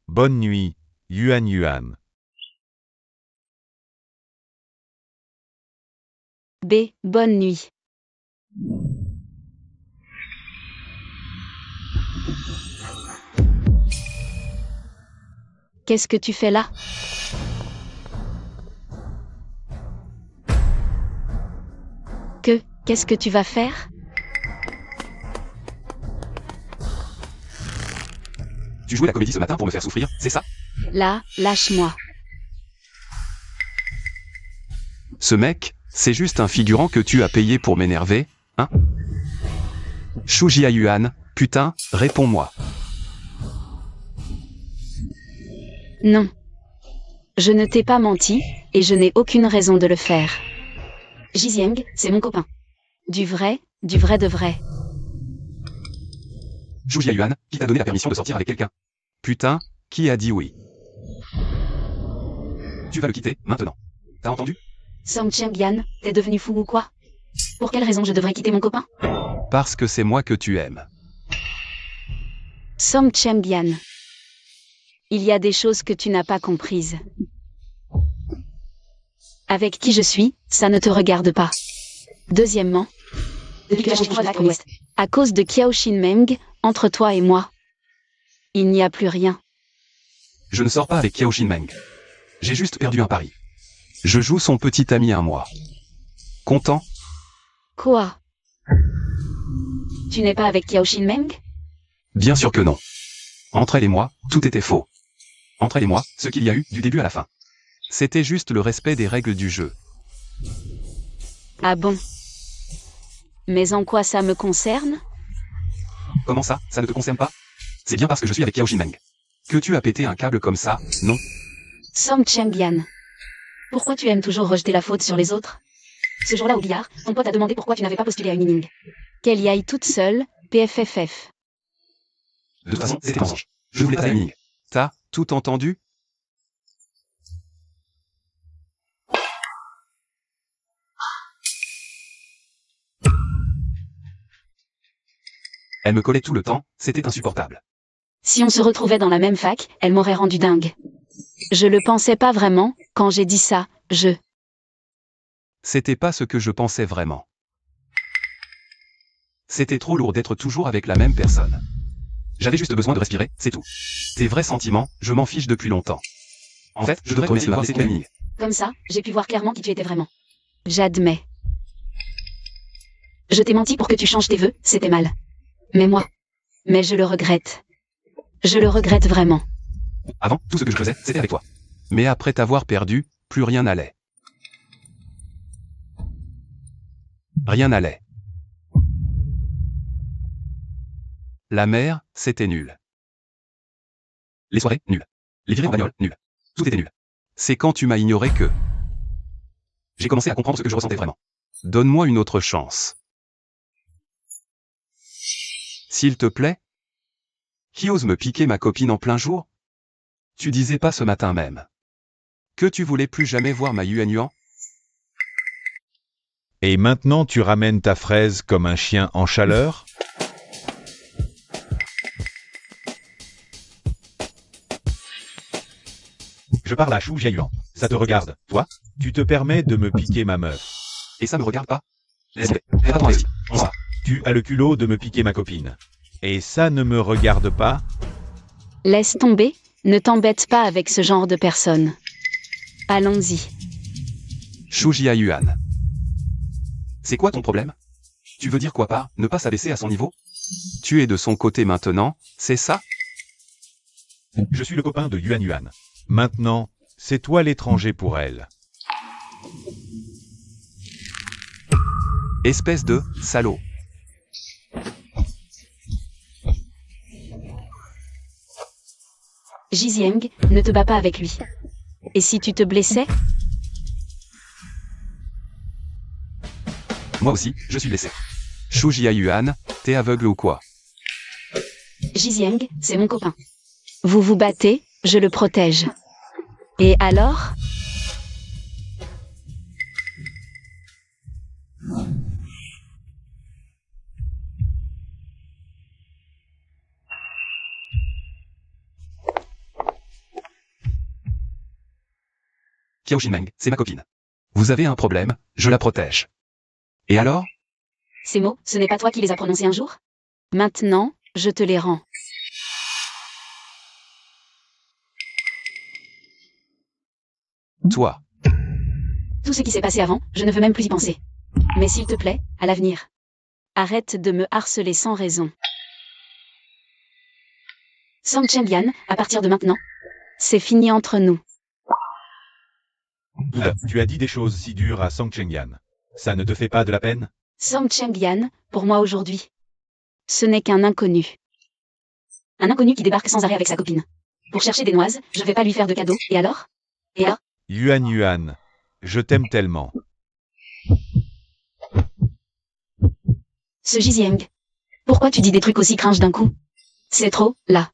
Bonne nuit, Yuan Yuan. B, bonne nuit. Qu'est-ce que tu fais là? Qu'est-ce que tu vas faire? Tu jouais la comédie ce matin pour me faire souffrir, c'est ça? Là, lâche-moi. Ce mec, c'est juste un figurant que tu as payé pour m'énerver, hein? Shu Jiayuan, putain, réponds-moi. Non. Je ne t'ai pas menti, et je n'ai aucune raison de le faire. Jizieng, c'est mon copain. Du vrai de vrai. Shu Jiayuan, qui t'a donné la permission de sortir avec quelqu'un? Putain, qui a dit oui? Tu vas le quitter, maintenant. T'as entendu? Song Cheng-Yan, t'es devenu fou ou quoi? Pour quelle raison je devrais quitter mon copain? Parce que c'est moi que tu aimes. Song Cheng-Yan. Il y a des choses que tu n'as pas comprises. Avec qui je suis, ça ne te regarde pas. Deuxièmement, depuis que j'ai changé de lac à l'ouest, à cause de Kiao Shin-meng, entre toi et moi, il n'y a plus rien. Je ne sors pas avec Kiao Shin-meng. J'ai juste perdu un pari. Je joue son petit ami à moi. Content? Quoi? Tu n'es pas avec Kiao Shin-meng? Bien sûr que non. Entre elle et moi, tout était faux. Entre elle et moi, ce qu'il y a eu du début à la fin. C'était juste le respect des règles du jeu. Ah bon? Mais en quoi ça me concerne? Comment ça ne te concerne pas? C'est bien parce que je suis avec Kiao Shin-meng que tu as pété un câble comme ça, non? Song Cheng-yan, pourquoi tu aimes toujours rejeter la faute sur les autres? Ce jour-là au billard, ton pote a demandé pourquoi tu n'avais pas postulé à une inning. Qu'elle y aille toute seule, PFFF. De toute façon, c'était mensonge. Je voulais pas une ligne. T'as tout entendu? Elle me collait tout le temps, c'était insupportable. Si on se retrouvait dans la même fac, elle m'aurait rendu dingue. Je le pensais pas vraiment, quand j'ai dit ça, C'était pas ce que je pensais vraiment. C'était trop lourd d'être toujours avec la même personne. J'avais juste besoin de respirer, c'est tout. Tes vrais sentiments, je m'en fiche depuis longtemps. En fait, je devrais remercier de m'avoir laissé une ligne. Comme ça, j'ai pu voir clairement qui tu étais vraiment. J'admets. Je t'ai menti pour que tu changes tes vœux, c'était mal. Mais je le regrette. Je le regrette vraiment. Avant, tout ce que je faisais, c'était avec toi. Mais après t'avoir perdu, plus rien n'allait. Rien n'allait. La mer, c'était nul. Les soirées, nul. Les virées en bagnole, nul. Tout était nul. C'est quand tu m'as ignoré que j'ai commencé à comprendre ce que je ressentais vraiment. Donne-moi une autre chance. S'il te plaît? Qui ose me piquer ma copine en plein jour? Tu disais pas ce matin même que tu voulais plus jamais voir ma Yuan Yuan? Et maintenant tu ramènes ta fraise comme un chien en chaleur? Je parle à Shu Jiayuan. Ça te regarde, toi? Tu te permets de me piquer ma meuf. Et ça me regarde pas? Laisse-le. Fais attends, ici. On va. Tu as le culot de me piquer ma copine. Et ça ne me regarde pas? Laisse tomber, ne t'embête pas avec ce genre de personnes. Allons-y. Shu Jiayuan. C'est quoi ton problème? Tu veux dire quoi par ne pas s'abaisser à son niveau? Tu es de son côté maintenant, c'est ça? Je suis le copain de Yuan Yuan. Maintenant, c'est toi l'étranger pour elle. Espèce de salaud. Jizieng, ne te bats pas avec lui. Et si tu te blessais? Moi aussi, je suis blessé. Shu Jiayuan, t'es aveugle ou quoi? Jizieng, c'est mon copain. Vous vous battez, je le protège. Et alors? Kiao Shin-meng, c'est ma copine. Vous avez un problème, je la protège. Et alors? Ces mots, ce n'est pas toi qui les as prononcés un jour? Maintenant, je te les rends. Toi. Tout ce qui s'est passé avant, je ne veux même plus y penser. Mais s'il te plaît, à l'avenir, arrête de me harceler sans raison. Song Cheng-yan, à partir de maintenant, c'est fini entre nous. Tu as dit des choses si dures à Song Cheng-yan. Ça ne te fait pas de la peine? Song Cheng-yan, pour moi aujourd'hui, ce n'est qu'un inconnu. Un inconnu qui débarque sans arrêt avec sa copine. Pour chercher des noises, je vais pas lui faire de cadeaux, et alors? Et alors? Yuan Yuan, je t'aime tellement. Ce Jizieng. Pourquoi tu dis des trucs aussi cringe d'un coup? C'est trop, là.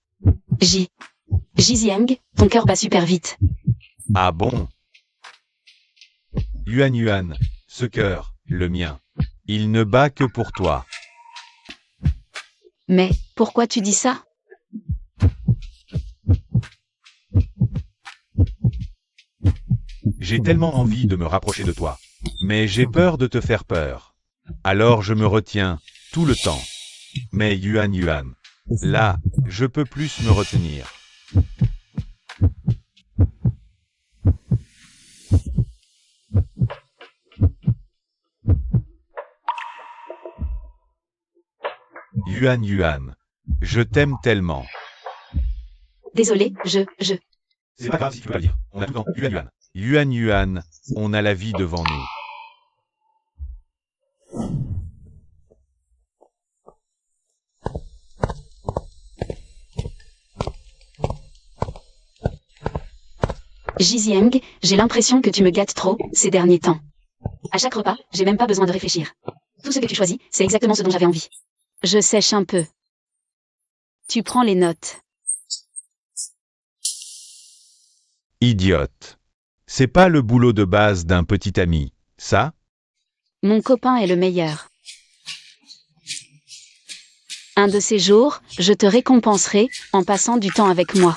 Jizieng, ton cœur bat super vite. Ah bon? Yuan Yuan, ce cœur, le mien, il ne bat que pour toi. Mais, pourquoi tu dis ça? J'ai tellement envie de me rapprocher de toi. Mais j'ai peur de te faire peur. Alors je me retiens, tout le temps. Mais Yuan, là, je peux plus me retenir. Yuan, je t'aime tellement. Désolé, C'est pas grave si tu peux pas le dire. On a tout le temps. Yuan, on a la vie devant nous. Jizieng, j'ai l'impression que tu me gâtes trop, ces derniers temps. À chaque repas, j'ai même pas besoin de réfléchir. Tout ce que tu choisis, c'est exactement ce dont j'avais envie. Je sèche un peu. Tu prends les notes. Idiote. C'est pas le boulot de base d'un petit ami, ça? Mon copain est le meilleur. Un de ces jours, je te récompenserai en passant du temps avec moi.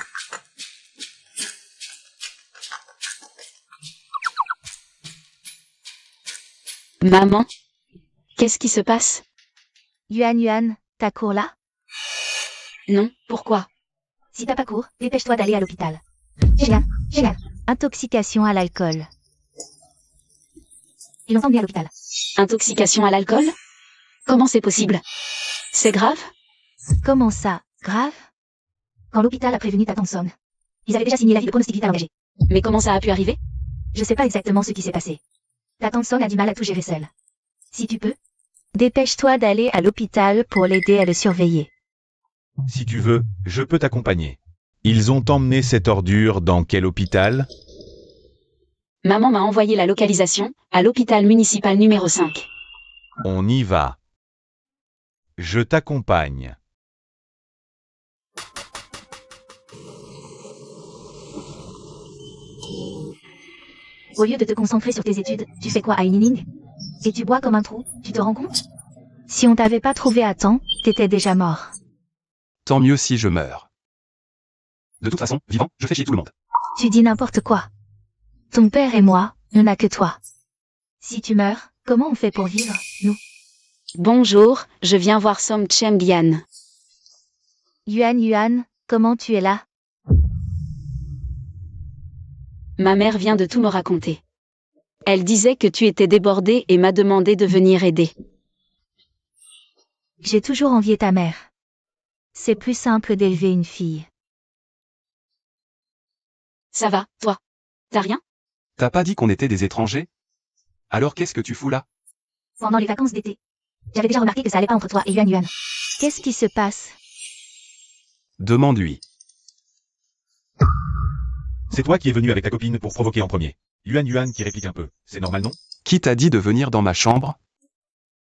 Maman, qu'est-ce qui se passe? Yuan, t'as cours là? Non, pourquoi? Si t'as pas cours, dépêche-toi d'aller à l'hôpital. Génial. Intoxication à l'alcool. Ils l'ont emmené à l'hôpital. Intoxication à l'alcool? Comment c'est possible? C'est grave? Comment ça, grave? Quand l'hôpital a prévenu ta Thompson, ils avaient déjà signé l'avis de pronostic vital engagé. Mais comment ça a pu arriver? Je sais pas exactement ce qui s'est passé. Ta Thompson a du mal à tout gérer seule. Si tu peux, dépêche-toi d'aller à l'hôpital pour l'aider à le surveiller. Si tu veux, je peux t'accompagner. Ils ont emmené cette ordure dans quel hôpital? Maman m'a envoyé la localisation, à l'hôpital municipal numéro 5. On y va. Je t'accompagne. Au lieu de te concentrer sur tes études, tu fais quoi à Unining? Et tu bois comme un trou, tu te rends compte? Si on t'avait pas trouvé à temps, t'étais déjà mort. Tant mieux si je meurs. De toute façon, vivant, je fais chier tout le monde. Tu dis n'importe quoi. Ton père et moi, on n'a que toi. Si tu meurs, comment on fait pour vivre, nous? Bonjour, je viens voir Som Cheng-Yan. Yuan, comment tu es là? Ma mère vient de tout me raconter. Elle disait que tu étais débordée et m'a demandé de venir aider. J'ai toujours envié ta mère. C'est plus simple d'élever une fille. Ça va, toi? T'as rien? T'as pas dit qu'on était des étrangers? Alors qu'est-ce que tu fous là? Pendant les vacances d'été, j'avais déjà remarqué que ça allait pas entre toi et Yuan. Qu'est-ce qui se passe? Demande-lui. C'est toi qui es venu avec ta copine pour provoquer en premier. Yuan qui réplique un peu. C'est normal, non? Qui t'a dit de venir dans ma chambre?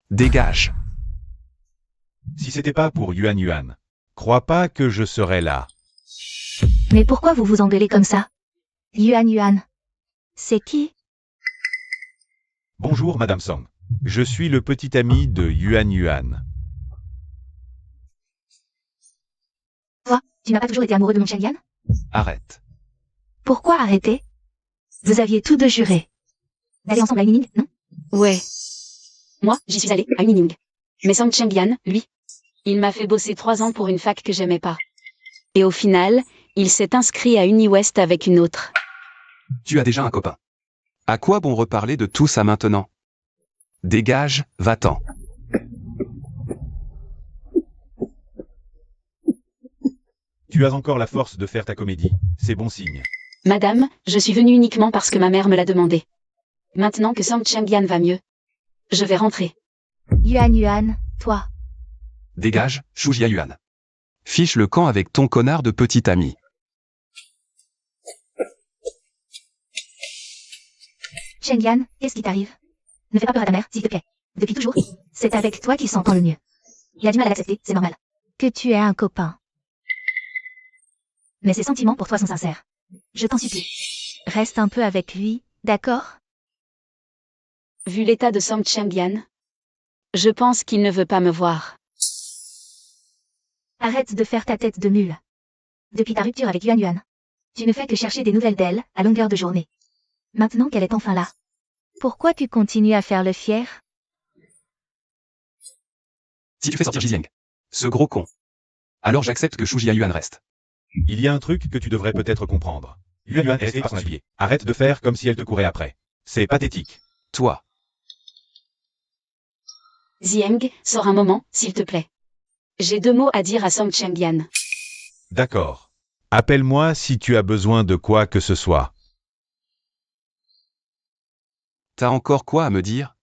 Dégage. Si c'était pas pour Yuan, crois pas que je serais là. Mais pourquoi vous vous engueulez comme ça? Yuan. C'est qui? Bonjour Madame Song. Je suis le petit ami de Yuan. Toi, tu n'as pas toujours été amoureux de mon Cheng-Yan? Arrête. Pourquoi arrêter? Vous aviez tous deux juré d'aller ensemble à Unining, non? Ouais. Moi, j'y suis allée, à Unining. Mais Som Cheng-Yan, lui, Il m'a fait bosser 3 ans pour une fac que j'aimais pas. Et au final, il s'est inscrit à UniWest avec une autre. Tu as déjà un copain. À quoi bon reparler de tout ça maintenant? Dégage, va-t'en. Tu as encore la force de faire ta comédie. C'est bon signe. Madame, je suis venue uniquement parce que ma mère me l'a demandé. Maintenant que Som Cheng-Yan va mieux, je vais rentrer. Yuan, toi. Dégage, Shujia Yuan. Fiche le camp avec ton connard de petit ami. Cheng-Yan, qu'est-ce qui t'arrive? Ne fais pas peur à ta mère, s'il te plaît. Depuis toujours, c'est avec toi qu'il s'entend le mieux. Il a du mal à l'accepter, c'est normal. Que tu aies un copain. Mais ses sentiments pour toi sont sincères. Je t'en supplie. Reste un peu avec lui, d'accord? Vu l'état de Som Cheng-Yan, je pense qu'il ne veut pas me voir. Arrête de faire ta tête de mule. Depuis ta rupture avec Yuan, tu ne fais que chercher des nouvelles d'elle, à longueur de journée. Maintenant qu'elle est enfin là. Pourquoi tu continues à faire le fier? Si tu fais sortir Jizieng, ce gros con, alors j'accepte que Shu Jiayuan reste. Il y a un truc que tu devrais peut-être comprendre. Yuan Yuan est restée par son allié. Arrête de faire comme si elle te courait après. C'est pathétique. Toi, Zieng, sors un moment, s'il te plaît. J'ai 2 mots à dire à Song Chengyan. D'accord. Appelle-moi si tu as besoin de quoi que ce soit. t'as encore quoi à me dire?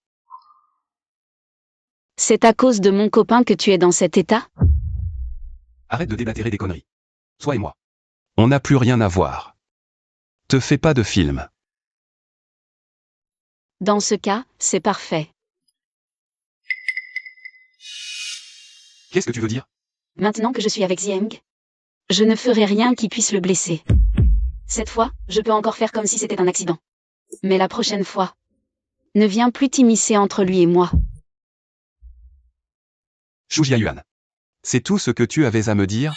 C'est à cause de mon copain que tu es dans cet état? Arrête de déblatérer des conneries. Toi et moi. On n'a plus rien à voir. Te fais pas de film. Dans ce cas, c'est parfait. Qu'est-ce que tu veux dire? Maintenant que je suis avec Zieng, je ne ferai rien qui puisse le blesser. Cette fois, je peux encore faire comme si c'était un accident. Mais la prochaine fois, ne viens plus t'immiscer entre lui et moi. Shu Jiayuan. C'est tout ce que tu avais à me dire?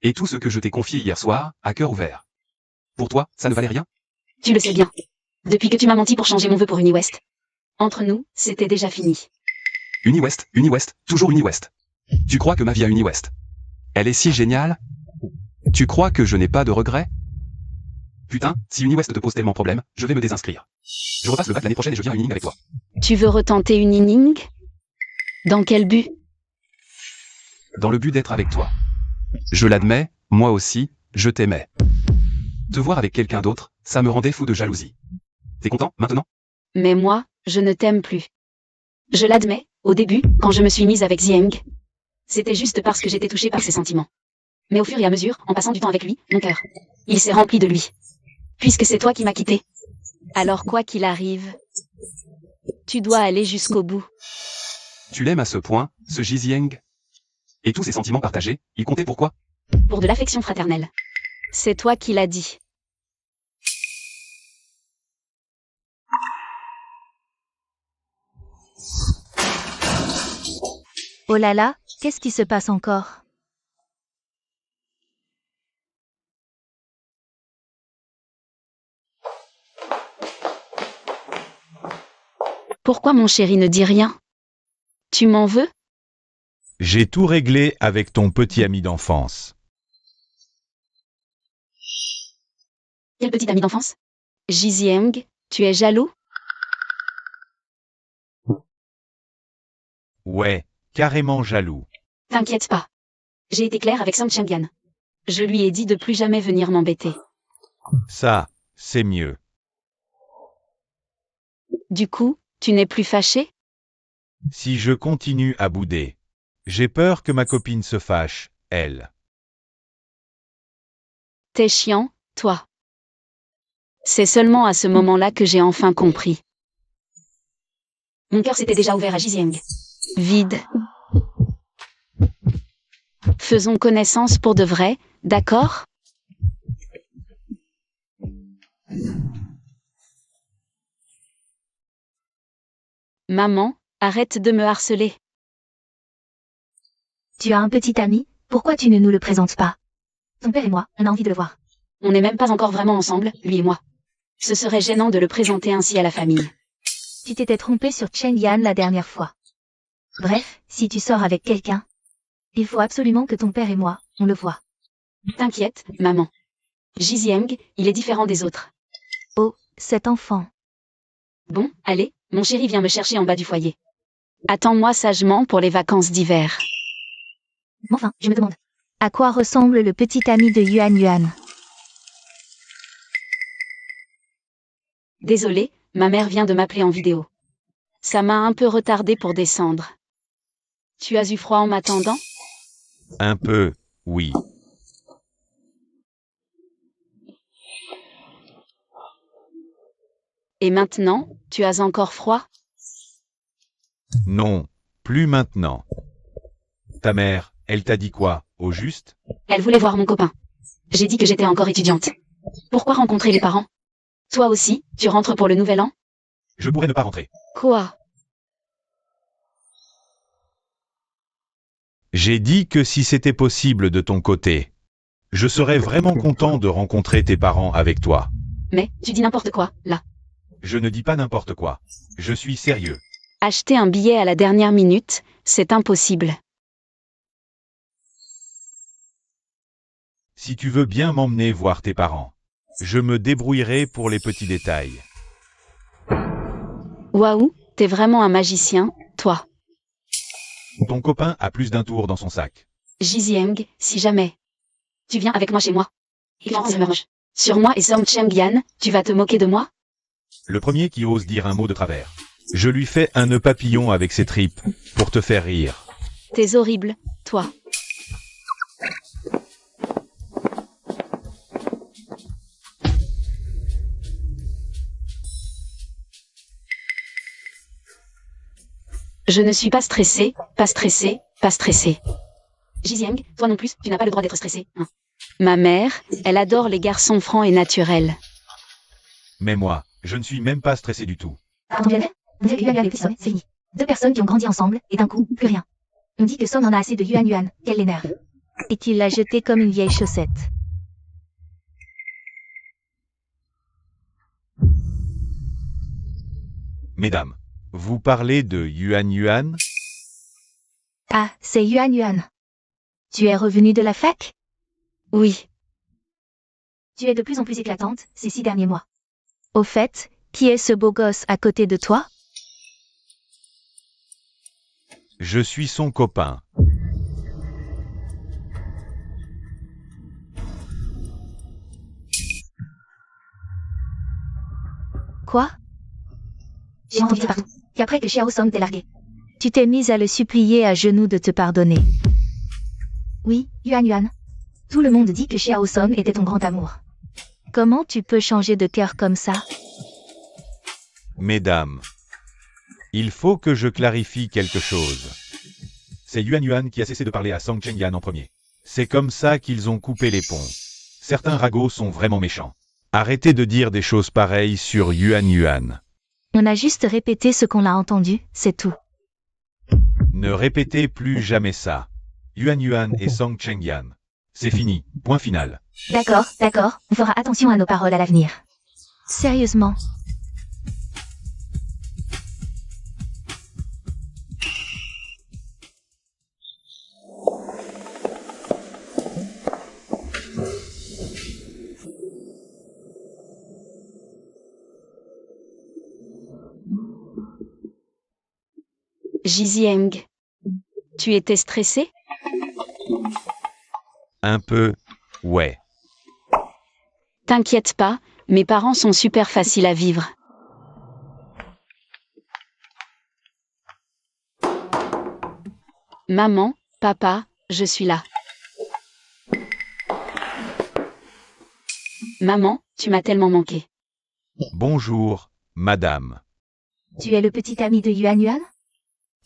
Et tout ce que je t'ai confié hier soir, à cœur ouvert. Pour toi, ça ne valait rien? Tu le sais bien. Depuis que tu m'as menti pour changer mon vœu pour UniWest. Entre nous, c'était déjà fini. UniWest, toujours UniWest. Tu crois que ma vie à UniWest, elle est si géniale? Tu crois que je n'ai pas de regrets? Putain, si UniWest te pose tellement problème, je vais me désinscrire. Je repasse le bac l'année prochaine et je viens à Unining avec toi. Tu veux retenter Unining? Dans quel but? Dans le but d'être avec toi. Je l'admets, moi aussi, je t'aimais. Te voir avec quelqu'un d'autre, ça me rendait fou de jalousie. T'es content, maintenant? Mais moi, je ne t'aime plus. Je l'admets, au début, quand je me suis mise avec Zieng, c'était juste parce que j'étais touchée par ses sentiments. Mais au fur et à mesure, en passant du temps avec lui, mon cœur, il s'est rempli de lui. Puisque c'est toi qui m'as quitté. Alors quoi qu'il arrive, tu dois aller jusqu'au bout. Tu l'aimes à ce point, ce Jizieng? Et tous ces sentiments partagés, ils comptaient pour quoi? Pour de l'affection fraternelle. C'est toi qui l'as dit. Oh là là, qu'est-ce qui se passe encore? Pourquoi mon chéri ne dit rien? Tu m'en veux? J'ai tout réglé avec ton petit ami d'enfance. Quel petit ami d'enfance? Jizieng, tu es jaloux? Ouais, carrément jaloux. T'inquiète pas. J'ai été claire avec Song Chengyan. Je lui ai dit de plus jamais venir m'embêter. Ça, c'est mieux. Du coup, tu n'es plus fâché? Si je continue à bouder, j'ai peur que ma copine se fâche, elle. T'es chiant, toi. C'est seulement à ce moment-là que j'ai enfin compris. Mon cœur s'était déjà ouvert à Jizieng. Vide. Faisons connaissance pour de vrai, d'accord? Maman, arrête de me harceler. Tu as un petit ami, pourquoi tu ne nous le présentes pas? Ton père et moi, on a envie de le voir. On n'est même pas encore vraiment ensemble, lui et moi. Ce serait gênant de le présenter ainsi à la famille. Tu t'étais trompé sur Chen Yan la dernière fois. Bref, si tu sors avec quelqu'un, il faut absolument que ton père et moi, on le voit. T'inquiète, maman. Jizieng, il est différent des autres. Oh, cet enfant. Bon, allez, mon chéri vient me chercher en bas du foyer. Attends-moi sagement pour les vacances d'hiver. Enfin, je me demande, à quoi ressemble le petit ami de Yuan Yuan? Désolée, ma mère vient de m'appeler en vidéo. Ça m'a un peu retardé pour descendre. Tu as eu froid en m'attendant? Un peu, oui. Et maintenant, tu as encore froid? Non, plus maintenant. Ta mère, elle t'a dit quoi, au juste? Elle voulait voir mon copain. J'ai dit que j'étais encore étudiante. Pourquoi rencontrer les parents? Toi aussi, tu rentres pour le nouvel an? Je pourrais ne pas rentrer. Quoi? J'ai dit que si c'était possible de ton côté, je serais vraiment content de rencontrer tes parents avec toi. Mais, tu dis n'importe quoi, là. Je ne dis pas n'importe quoi. Je suis sérieux. Acheter un billet à la dernière minute, c'est impossible. Si tu veux bien m'emmener voir tes parents, je me débrouillerai pour les petits détails. Waouh, t'es vraiment un magicien, toi. Ton copain a plus d'un tour dans son sac. Jizieng, si jamais. Tu viens avec moi chez moi. Clarence Mermoche. Sur moi et Song Cheng-Yan, tu vas te moquer de moi? Le premier qui ose dire un mot de travers. Je lui fais un nœud papillon avec ses tripes, pour te faire rire. T'es horrible, toi. Je ne suis pas stressée, pas stressée, pas stressée. Jizieng, toi non plus, tu n'as pas le droit d'être stressée, hein. Ma mère, elle adore les garçons francs et naturels. Mais moi, je ne suis même pas stressé du tout. T'as entendu Albert? On dirait que Yuan Yuan et Petit Som, c'est fini. Deux personnes qui ont grandi ensemble, et d'un coup, plus rien. On dit que Som en a assez de Yuan Yuan, qu'elle l'énerve. Et qu'il l'a jeté comme une vieille chaussette. Mesdames, vous parlez de Yuan Yuan? Ah, c'est Yuan Yuan. Tu es revenu de la fac? Oui, Tu es de plus en plus éclatante, ces 6 derniers mois. Au fait, qui est ce beau gosse à côté de toi? Je suis son copain. Quoi? J'ai entendu ça partout. Qu'après que Xiao Som t'ait largué. Tu t'es mise à le supplier à genoux de te pardonner. Oui, Yuan Yuan. Tout le monde dit que Xiao Som était ton grand amour. Comment tu peux changer de cœur comme ça? Mesdames, il faut que je clarifie quelque chose. C'est Yuan Yuan qui a cessé de parler à Song Cheng-Yan en premier. C'est comme ça qu'ils ont coupé les ponts. Certains ragots sont vraiment méchants. Arrêtez de dire des choses pareilles sur Yuan Yuan. On a juste répété ce qu'on a entendu, c'est tout. Ne répétez plus jamais ça. Yuan Yuan et Song Cheng-Yan. C'est fini, point final. D'accord, d'accord, on fera attention à nos paroles à l'avenir. Sérieusement. Jizieng. Tu étais stressé? Un peu, ouais. T'inquiète pas, mes parents sont super faciles à vivre. Maman, papa, je suis là. Maman, tu m'as tellement manqué. Bonjour, madame. Tu es le petit ami de Yuan Yuan?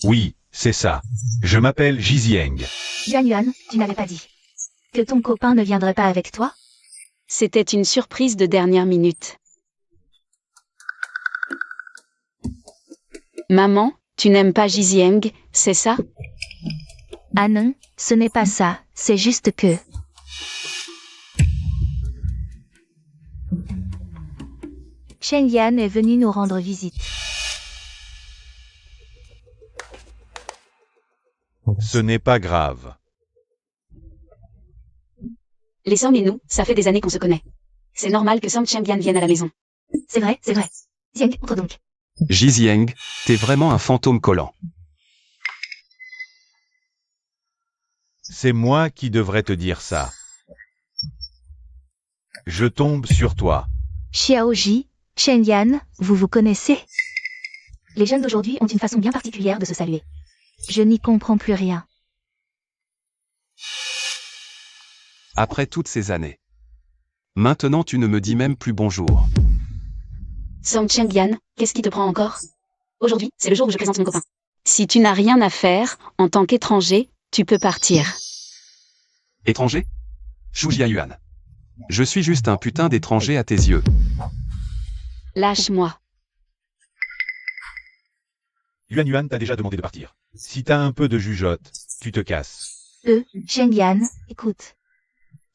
Oui, c'est ça. Je m'appelle Jizieng. Yuan Yuan, tu n'avais pas dit que ton copain ne viendrait pas avec toi? C'était une surprise de dernière minute. Maman, tu n'aimes pas Jizieng, c'est ça? Ah non, ce n'est pas ça, c'est juste que... Cheng Yan est venu nous rendre visite. Ce n'est pas grave. Les Song et nous, ça fait des années qu'on se connaît. C'est normal que Song Cheng-Yan vienne à la maison. C'est vrai, c'est vrai. Zieng, entre donc. Jizieng, t'es vraiment un fantôme collant. C'est moi qui devrais te dire ça. Je tombe sur toi. Xiaoji, Cheng Yan, vous vous connaissez? Les jeunes d'aujourd'hui ont une façon bien particulière de se saluer. Je n'y comprends plus rien. Après toutes ces années. Maintenant tu ne me dis même plus bonjour. Song Cheng-Yan, qu'est-ce qui te prend encore? Aujourd'hui, c'est le jour où je présente mon copain. Si tu n'as rien à faire, en tant qu'étranger, tu peux partir. Étranger? Shujia Yuan. Je suis juste un putain d'étranger à tes yeux. Lâche-moi. Yuan Yuan t'a déjà demandé de partir. Si t'as un peu de jugeote, tu te casses. Cheng Yan, écoute.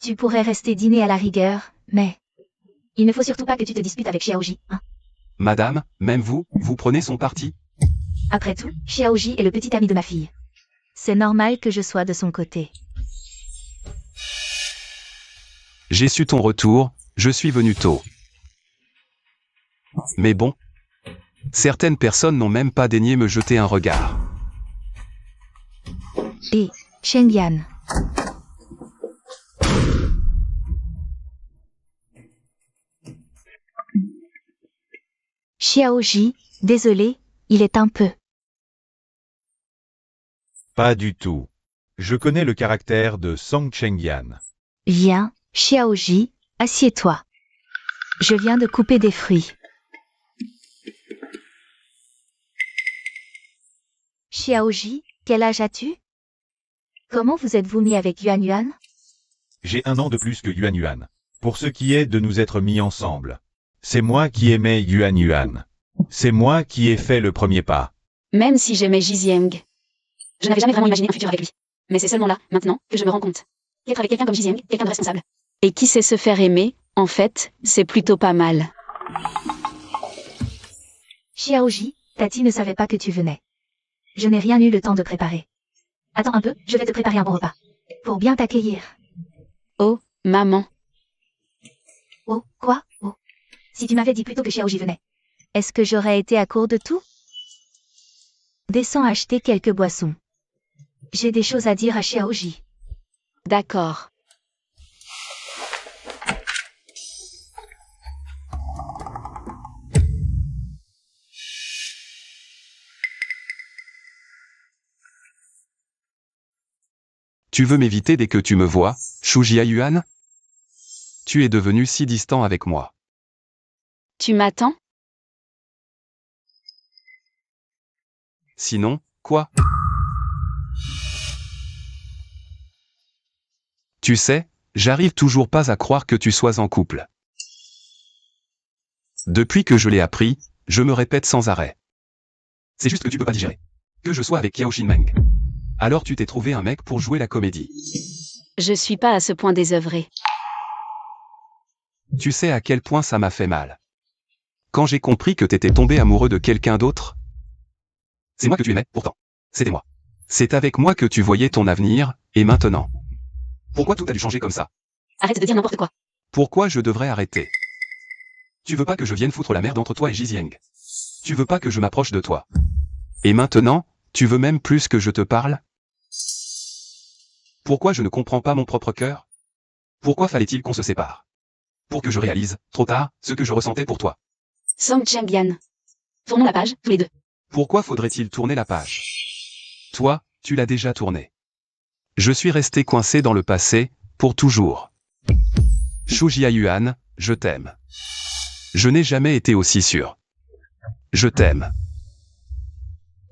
Tu pourrais rester dîner à la rigueur, mais... Il ne faut surtout pas que tu te disputes avec Xiaoji, hein. Madame, même vous, vous prenez son parti? Après tout, Xiaoji est le petit ami de ma fille. C'est normal que je sois de son côté. J'ai su ton retour, je suis venu tôt. Mais bon. Certaines personnes n'ont même pas daigné me jeter un regard. Et, Chengyan. Xiaoji, désolé, il est un peu. Pas du tout. Je connais le caractère de Song Chengyan. Viens, Xiaoji, assieds-toi. Je viens de couper des fruits. Xiaoji, quel âge as-tu? Comment vous êtes-vous mis avec Yuan Yuan? J'ai 1 an de plus que Yuan Yuan. Pour ce qui est de nous être mis ensemble. C'est moi qui aimais Yuan Yuan. C'est moi qui ai fait le premier pas. Même si j'aimais Jizieng. Je n'avais jamais vraiment imaginé un futur avec lui. Mais c'est seulement là, maintenant, que je me rends compte. Qu'être avec quelqu'un comme Jizieng, quelqu'un de responsable. Et qui sait se faire aimer, en fait, c'est plutôt pas mal. Xiaoji, Tati ne savait pas que tu venais. Je n'ai rien eu le temps de préparer. Attends un peu, je vais te préparer un bon repas. Pour bien t'accueillir. Oh, maman. Oh, quoi? Oh. Si tu m'avais dit plutôt que Xiaoji venait. Est-ce que j'aurais été à court de tout? Descends acheter quelques boissons. J'ai des choses à dire à Xiaoji. D'accord. Tu veux m'éviter dès que tu me vois, Shujia Yuan? Tu es devenu si distant avec moi. Tu m'attends? Sinon, quoi? Tu sais, j'arrive toujours pas à croire que tu sois en couple. Depuis que je l'ai appris, je me répète sans arrêt. C'est juste que tu peux pas digérer. Que je sois avec Yao Shinmeng. Alors tu t'es trouvé un mec pour jouer la comédie. Je suis pas à ce point désœuvré. Tu sais à quel point ça m'a fait mal. Quand j'ai compris que t'étais tombé amoureux de quelqu'un d'autre. C'est moi que tu aimais, pourtant. C'était moi. C'est avec moi que tu voyais ton avenir, et maintenant. Pourquoi tout a dû changer comme ça? Arrête de dire n'importe quoi. Pourquoi je devrais arrêter? Tu veux pas que je vienne foutre la merde entre toi et Jizieng. Tu veux pas que je m'approche de toi. Et maintenant, tu veux même plus que je te parle? Pourquoi je ne comprends pas mon propre cœur? Pourquoi fallait-il qu'on se sépare? Pour que je réalise, trop tard, ce que je ressentais pour toi. Song Chengyan. Tournons la page, tous les deux. Pourquoi faudrait-il tourner la page? Toi, tu l'as déjà tournée. Je suis resté coincé dans le passé, pour toujours. Shujia Yuan, je t'aime. Je n'ai jamais été aussi sûr. Je t'aime.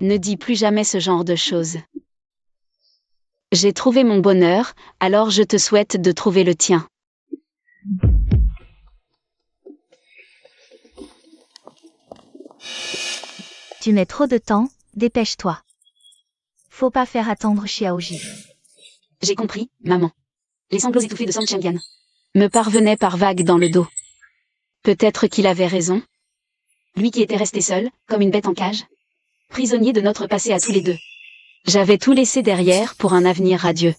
Ne dis plus jamais ce genre de choses. J'ai trouvé mon bonheur, alors je te souhaite de trouver le tien. Tu mets trop de temps, dépêche-toi. Faut pas faire attendre Xiaoji. J'ai compris, maman. Les sanglots étouffés de Song Chengyan me parvenaient par vagues dans le dos. Peut-être qu'il avait raison. Lui qui était resté seul, comme une bête en cage. Prisonnier de notre passé à tous les deux. J'avais tout laissé derrière pour un avenir radieux.